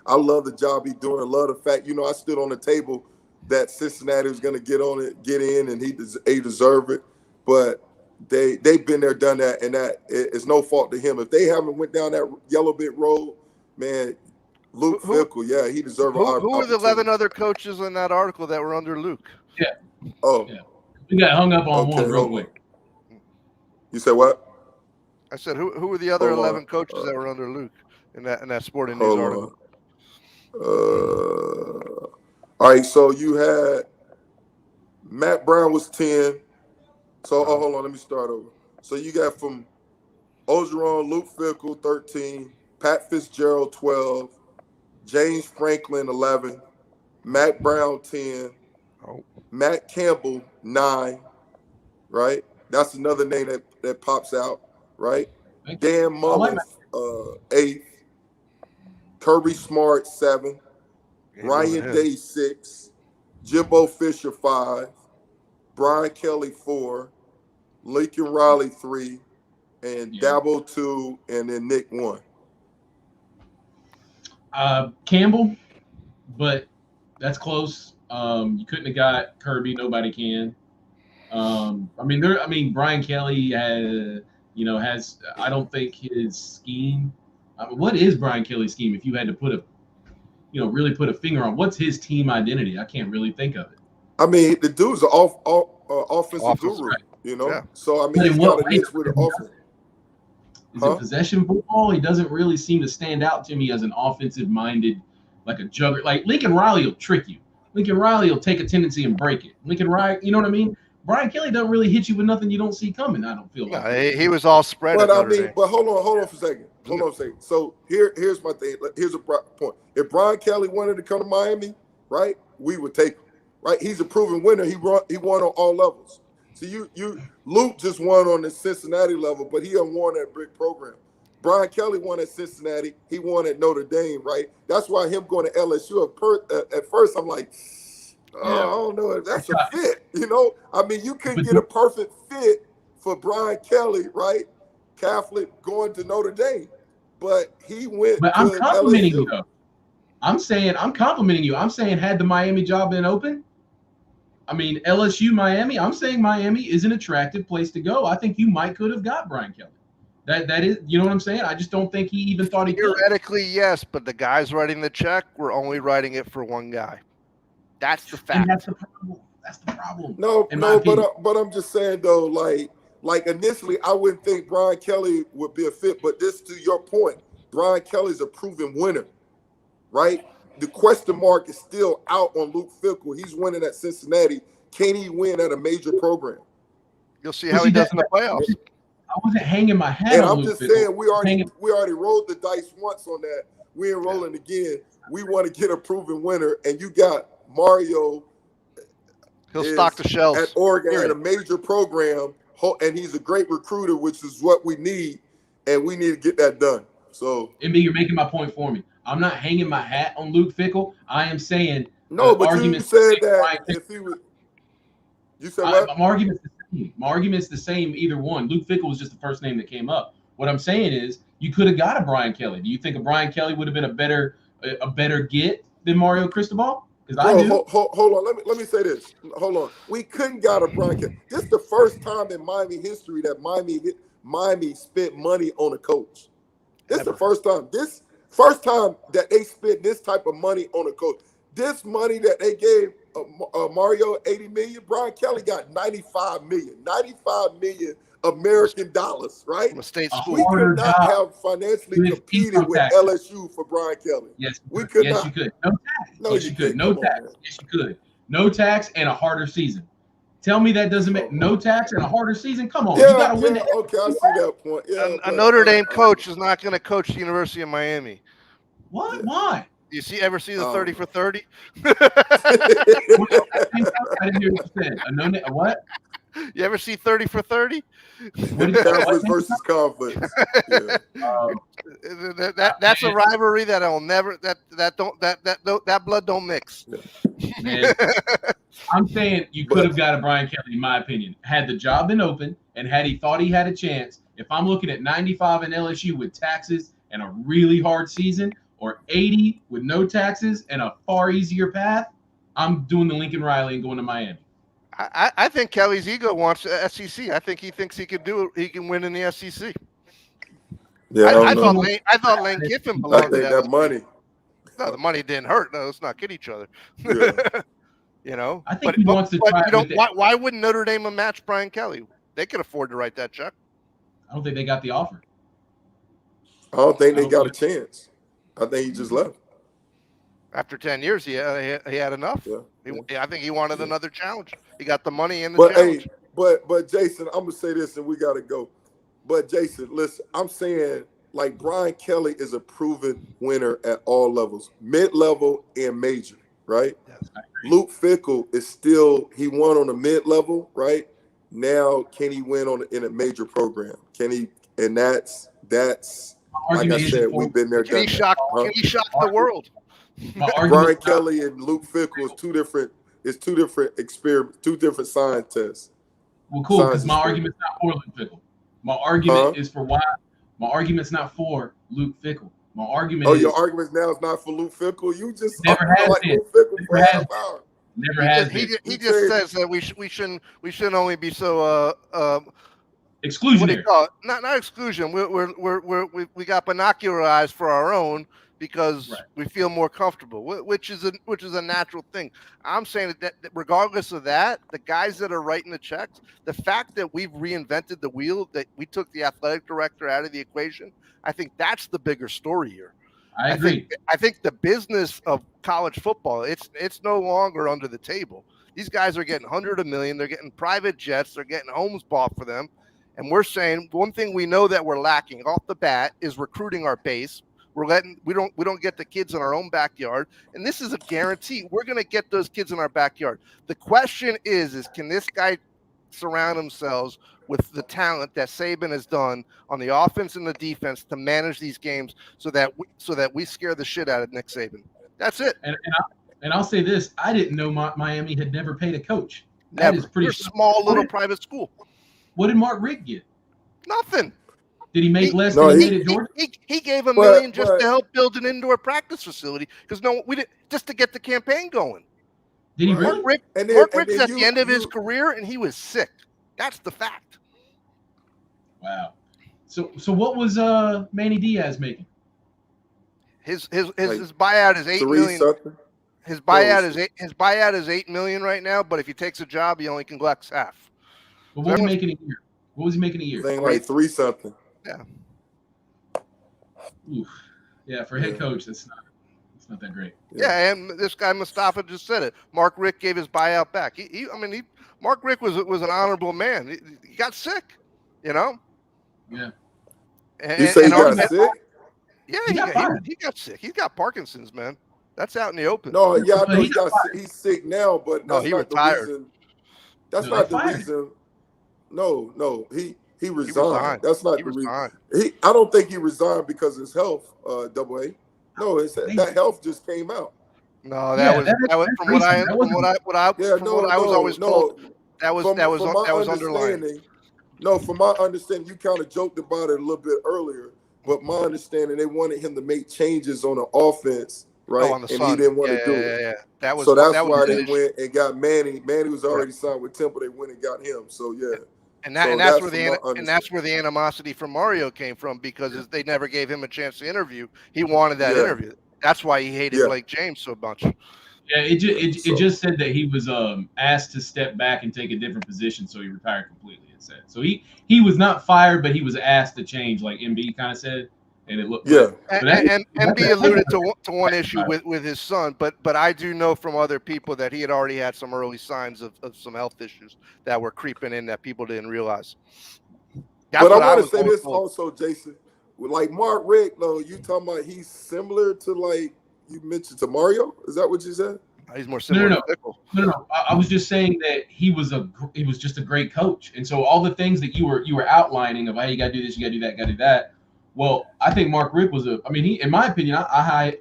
I love the job he's doing. I love the fact, I stood on the table that Cincinnati was going to get in, and he deserved it. But they've been there, done that, and that it's no fault to him. If they haven't went down that yellow bit road, man, Luke Fickle, yeah, he deserved it. Who were the 11 other coaches in that article that were under Luke? Yeah. Oh. Yeah. We got hung up on one real quick. You said what? I said, who were the other 11 coaches that were under Luke in that Sporting News article? All right, so you had Matt Brown was 10. So hold on, let me start over. So you got from Ogeron, Luke Fickle, 13, Pat Fitzgerald, 12, James Franklin, 11, Matt Brown, 10, Matt Campbell, 9, right? That's another name that pops out. Right, Dan Mullen, 8th, Kirby Smart, 7, Ryan Day, 6, Jimbo Fisher, 5, Brian Kelly, 4, Lincoln Riley, 3, and Dabo, 2, and then Nick, 1. Campbell, but that's close. You couldn't have got Kirby. Nobody can. Brian Kelly has I don't think his scheme. What is Brian Kelly's scheme? If you had to put really put a finger on what's his team identity, I can't really think of it. I mean, the dude's an offensive guru, right. Yeah. So I mean, he's got a niche with the offense. Is it possession football? He doesn't really seem to stand out to me as an offensive-minded, like a jugger. Like Lincoln Riley will trick you. Lincoln Riley will take a tendency and break it. Lincoln Riley, you know what I mean? Brian Kelly doesn't really hit you with nothing you don't see coming. I don't feel like he was all spread. But hold on for a second. Hold on a second. So here's my thing. Here's a point. If Brian Kelly wanted to come to Miami, right, we would take him. Right, he's a proven winner. He won on all levels. See, Luke just won on the Cincinnati level, but he done won at big program. Brian Kelly won at Cincinnati. He won at Notre Dame, right? That's why him going to LSU at first, I'm like, I don't know if that's a fit. I mean, you couldn't get a perfect fit for Brian Kelly, right? Catholic going to Notre Dame, but he went. But I'm complimenting you, though. I'm complimenting you. I'm saying, had the Miami job been open, I mean, LSU, Miami, I'm saying Miami is an attractive place to go. I think you could have got Brian Kelly. That is, you know what I'm saying? I just don't think he even thought he could. Theoretically, yes, but the guys writing the check were only writing it for one guy. That's the fact. And that's the problem. That's the problem. No, but I'm just saying though, like initially, I wouldn't think Brian Kelly would be a fit. But this, to your point, Brian Kelly's a proven winner, right? The question mark is still out on Luke Fickell. He's winning at Cincinnati. Can he win at a major program? You'll see how he does in the playoffs. I wasn't hanging my hat and on I'm Luke just Fickell. saying, we already rolled the dice once on that. We ain't rolling again. We want to get a proven winner, and you got Mario. He'll stock the shelves at Oregon in a major program, and he's a great recruiter, which is what we need, and we need to get that done. So, MB, you're making my point for me. I'm not hanging my hat on Luke Fickell. I am saying no, but you said that if he was. You said what? My argument's the same either one. Luke Fickell was just the first name that came up. What I'm saying is you could have got a Brian Kelly. Do you think a Brian Kelly would have been a better get than Mario Cristobal? Because I do. Hold on. Let me say this. Hold on. We couldn't got a Brian Kelly. This is the first time in Miami history that Miami spent money on a coach. This is the first time. This first time that they spent this type of money on a coach. This money that they gave Mario $80 million, Brian Kelly got $95 million. $95 million American dollars, right? From a state school. We could not have financially competed with LSU for Brian Kelly. Yes, we could. Yes, not. you could. No tax. No, yes, you could. No tax. Yes, you could. No tax and a harder season. Tell me that doesn't make no tax and a harder season. Come on, yeah, you gotta win that. Okay, I see that point. Yeah, a Notre Dame coach is not going to coach the University of Miami. What? Yeah. Why? You ever see the 30 for 30? I didn't hear what you said. A what? You ever see 30 for 30? Conference versus conference. Yeah. That's a rivalry that'll never that blood don't mix. Man, I'm saying you could have got a Brian Kelly, in my opinion, had the job been open and had he thought he had a chance. If I'm looking at 95 in LSU with taxes and a really hard season, or 80 with no taxes and a far easier path, I'm doing the Lincoln Riley and going to Miami. I think Kelly's ego wants the SEC. I think he thinks he could do it. He can win in the SEC. Yeah, I thought Lane Kiffin belonged to that money. No, the money didn't hurt. No, let's not kid each other. Yeah. You know, I think he wants to try. Why wouldn't Notre Dame match Brian Kelly? They could afford to write that check. I don't think they got the offer. I don't think they got a chance. I think he just left. After 10 years, he had enough. Yeah. I think he wanted another challenge. He got the money and the challenge. Hey, but Jason, I'm gonna say this, and we gotta go. But Jason, listen, I'm saying like Brian Kelly is a proven winner at all levels, mid-level and major, right? Yes, Luke Fickell is still, he won on a mid-level, right? Now, can he win in a major program? Can he? And that's like I said, we've been there. Can he shock the world? Brian Kelly and Luke Fickell is two different experiments, two different science tests. Well, cool, because my argument's not for Luke Fickell. My argument is for why. My argument's not for Luke Fickell. My argument is. Your argument now is not for Luke Fickell? You just never has like been. Luke Fickell for half hour. Never has been. He just says that we shouldn't only be so exclusionary. What do you call it? Not exclusion. We got binocular eyes for our own because we feel more comfortable, which is a natural thing. I'm saying that regardless of that, the guys that are writing the checks, the fact that we've reinvented the wheel, that we took the athletic director out of the equation, I think that's the bigger story here. I agree. I think the business of college football, it's no longer under the table. These guys are getting $100 million. They're getting private jets. They're getting homes bought for them. And we're saying one thing we know that we're lacking off the bat is recruiting our base. We don't get the kids in our own backyard. And this is a guarantee. We're going to get those kids in our backyard. The question is can this guy surround themselves with the talent that Saban has done on the offense and the defense to manage these games so that we scare the shit out of Nick Saban. That's it. And I'll say this: I didn't know Miami had never paid a coach. Never. That is pretty. They're a small little private school. What did Mark Richt get? Nothing. Did he make less than he made at Georgia? He gave $1 million just to help build an indoor practice facility because we didn't just to get the campaign going. Did he really? Mark Richt's at the end of his career and he was sick. That's the fact. Wow. So what was Manny Diaz making? His buyout is $8 million. His buyout is $8 million right now, but if he takes a job, he only collects half. But what was he making a year? What was he making a year? Like 3 something. Yeah. Oof. Yeah, for head coach, it's not that great. Yeah, and this guy Mustafa just said it. Mark Richt gave his buyout back. Mark Richt was an honorable man. He got sick, you know. Yeah. You say he got sick? Yeah, he got sick. He's got Parkinson's, man. That's out in the open. No, yeah, I know he's sick now, but that's he not retired. the reason. That's not the reason. No, he resigned. That's not the reason. I don't think he resigned because of his health. Double A. No, that health just came out. No, that was from what I was always told. That was underlying. No, from my understanding, you kind of joked about it a little bit earlier, but my understanding, they wanted him to make changes on the offense, right? On the and he didn't want to do it. Yeah. That's why they went and got Manny. Manny was already signed with Temple. They went and got him. So yeah. And that's where the animosity from Mario came from because they never gave him a chance to interview. He wanted that interview. That's why he hated Blake James so much. Yeah, it just said that he was asked to step back and take a different position, so he retired completely. It said so he was not fired, but he was asked to change, like MB kind of said, and it looked and MB alluded to one issue with his son, but I do know from other people that he had already had some early signs of some health issues that were creeping in that people didn't realize. But I want to say this also, Jason. Like Mark Richt, though, you talking about he's similar to like you mentioned to Mario? Is that what you said? He's more similar to Pickle. No. I was just saying that he was just a great coach, and so all the things that you were outlining of, hey, you got to do this, you got to do that, got to do that. Well, I think Mark Richt was he, in my opinion,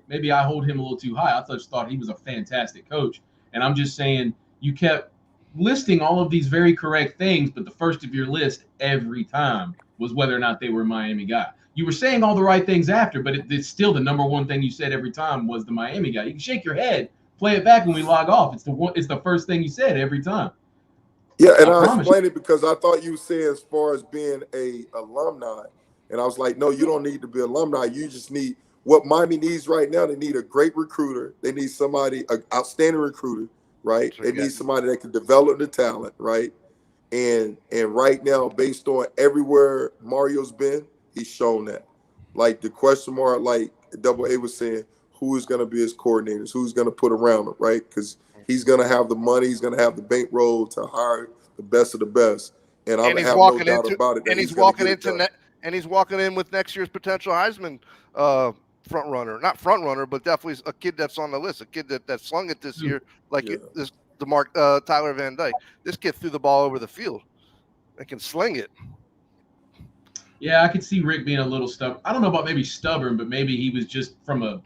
maybe I hold him a little too high. I just thought he was a fantastic coach, and I'm just saying you kept listing all of these very correct things, but the first of your list every time was whether or not they were a Miami guy. You were saying all the right things after, but it's still the number one thing you said every time was the Miami guy. You can shake your head, play it back when we log off. It's the first thing you said every time. Yeah, and I explained it because I thought you said as far as being a alumni, and I was like, no, you don't need to be alumni. You just need what Miami needs right now. They need a great recruiter. They need somebody, an outstanding recruiter, right? They need somebody that can develop the talent, right? And right now, based on everywhere Mario's been, he's shown that. Like the question mark, like Double A was saying, who is going to be his coordinators? Who's going to put around him, right? Because he's going to have the money. He's going to have the bankroll to hire the best of the best. And I have no doubt about it. And he's walking in with next year's potential Heisman front runner. Not front runner, but definitely a kid that's on the list. A kid that slung it this year, Tyler Van Dyke. This kid threw the ball over the field. They can sling it. Yeah, I could see Rick being a little stubborn. I don't know about maybe stubborn, but maybe he was just from a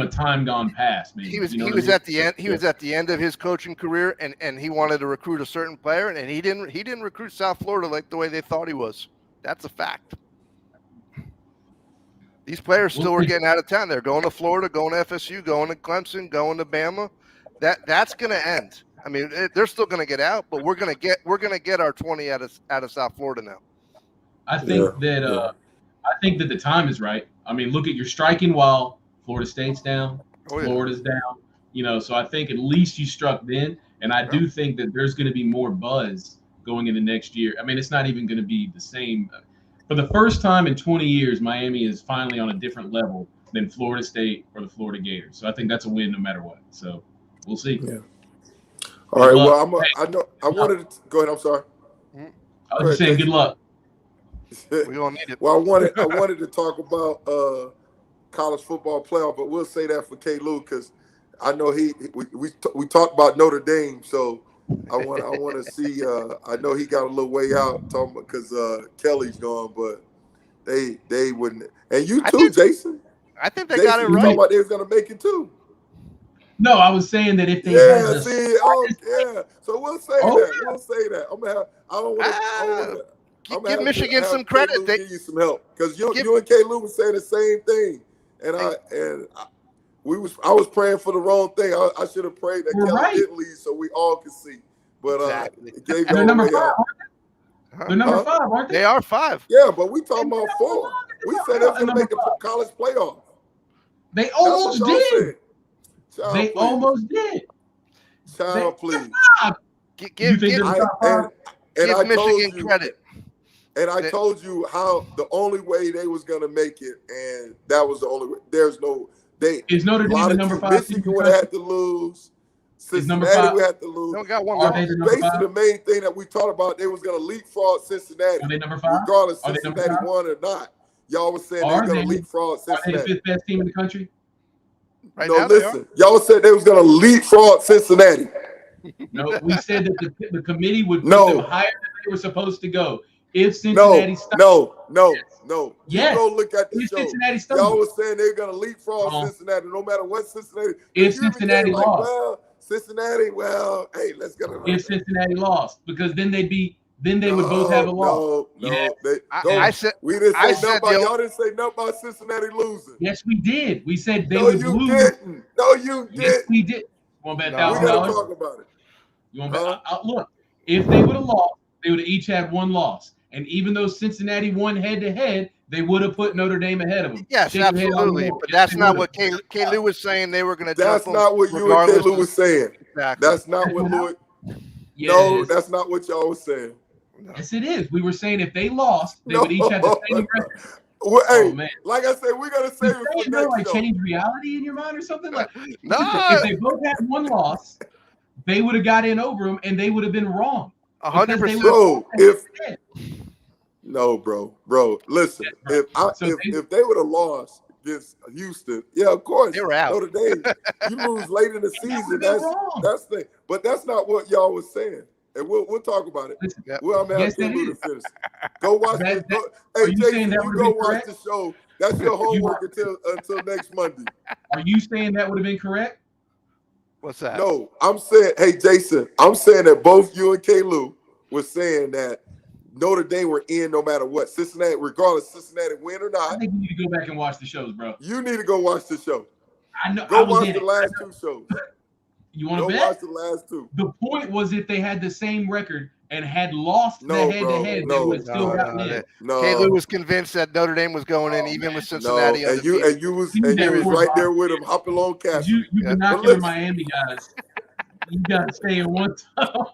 time gone past. Maybe he was at the end. He was at the end of his coaching career, and he wanted to recruit a certain player, and he didn't recruit South Florida like the way they thought he was. That's a fact. These players still were getting out of town. They're going to Florida, going to FSU, going to Clemson, going to Bama. That's going to end. I mean, they're still going to get out, but we're going to get our 20 out of South Florida now. I think that the time is right. I mean, look at your striking while Florida State's down, Florida's down. So I think at least you struck then, and I do think that there's going to be more buzz going into next year. I mean, it's not even going to be the same. For the first time in 20 years, Miami is finally on a different level than Florida State or the Florida Gators. So I think that's a win no matter what. So we'll see. Yeah. All right. Well, I wanted to go ahead. I'm sorry. I was just saying, good luck. We're gonna need it. Well, I wanted to talk about college football playoff, but we'll say that for K. Lou because I know we talked about Notre Dame, so I want to see. I know he got a little way out talking because Kelly's gone, but they wouldn't. And you too, Jason. I think they Jason, got it you right. talking about they was gonna make it too. No, I was saying that if they had the So we'll say that. We'll say that. I don't want to. Give Michigan some credit. Give you some help because you and K. Lou was saying the same thing, and I was praying for the wrong thing. I should have prayed that Kelly didn't leave so we all could see. But it gave you number 5. They're number 5, aren't they? They are 5. Yeah, but we talking about 4. We said they're going to make the college playoff. They almost did. They please. Almost did. Child, please. Give Michigan credit. And I told you how the only way they was going to make it, and that was the only way. There's no – Is Notre Dame the number 5? Michigan would have had to lose. Cincinnati would have to lose. Don't got one. Basically, the main thing that we talked about, they was going to leapfrog Cincinnati. Are they number 5? Regardless if Cincinnati won or not. Y'all was saying they were going to leapfrog Cincinnati. Are they the 5th best team in the country? Right no, now listen. Y'all said they was going to leapfrog Cincinnati. No, we said that the committee would put them higher than they were supposed to go. If Cincinnati No. Yes. You go look at the show. Cincinnati Y'all was saying they're going to leapfrog Cincinnati no matter what Cincinnati. If Cincinnati lost. Cincinnati, hey, let's get it right. If Cincinnati lost, because then they would both have a loss. I said we didn't say nothing about y'all didn't say nothing about Cincinnati losing. Yes, we did. We said they would lose. Didn't. No, you didn't. Yes, we did. Want to bet $1,000? We gotta talk about it. You want to bet? Look, if they would have lost, they would have each had one loss. And even though Cincinnati won head-to-head, they would have put Notre Dame ahead of them. Yes, absolutely. But that's not what K. Lou was saying. They were going to. That's not what you and K. Lou was saying. Exactly. That's not what Lou. No, that's not what y'all was saying. No. Yes, it is. We were saying if they lost, they would each have the same record. Well, hey, like I said, we're gonna say it for next show. Change reality in your mind or something like. No. If they both had one loss, they would have got in over them, and they would have been wrong. 100%. Bro, listen. If they would have lost against Houston, yeah, of course, they were out. Notre Dame, you lose late in the season. That's the thing. But that's not what y'all was saying. And we'll talk about it. I'm asking you to finish. Go watch. Hey, Jason, you go watch the show. That's your homework until next Monday. Are you saying that would have been correct? What's that? No, I'm saying, hey, Jason, I'm saying that both you and K. Lou were saying that Notre Dame were in no matter what. Cincinnati, regardless Cincinnati win or not. I think you need to go back and watch the shows, bro. You need to go watch the show. I know. Go watch the last 2 shows. You want to bet? Go watch the last 2. The point was if they had the same record and had lost the head-to-head, they would have still gotten in. K. Lou was convinced that Notre Dame was going in, even with Cincinnati. And you was right there with him, hopping on cash. You cannot get Miami guys. You got to stay in one time.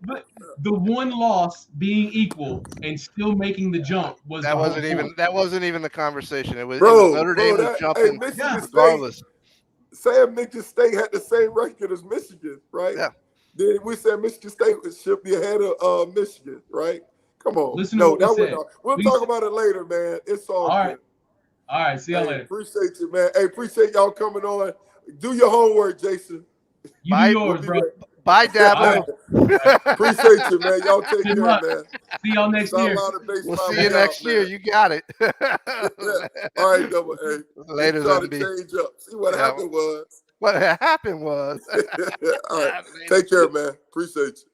But the one loss being equal and still making the jump was that wasn't even the conversation. It was Notre Dame was jumping regardless. Sam Michigan State had the same record as Michigan, right? Yeah. Then we said Michigan State should be ahead of Michigan, right? Come on. We'll talk about it later, man. It's all good. All right. See y'all later. Appreciate you, man. Hey, appreciate y'all coming on. Do your homework, Jason. You do yours, bro. Bye, Dabo. Appreciate you, man. Y'all take care, man. See y'all next year. We'll see you next year. You got it. All right, Double A. Later, try to change up. See what happened was. What happened was. All right. Take care, man. Appreciate you.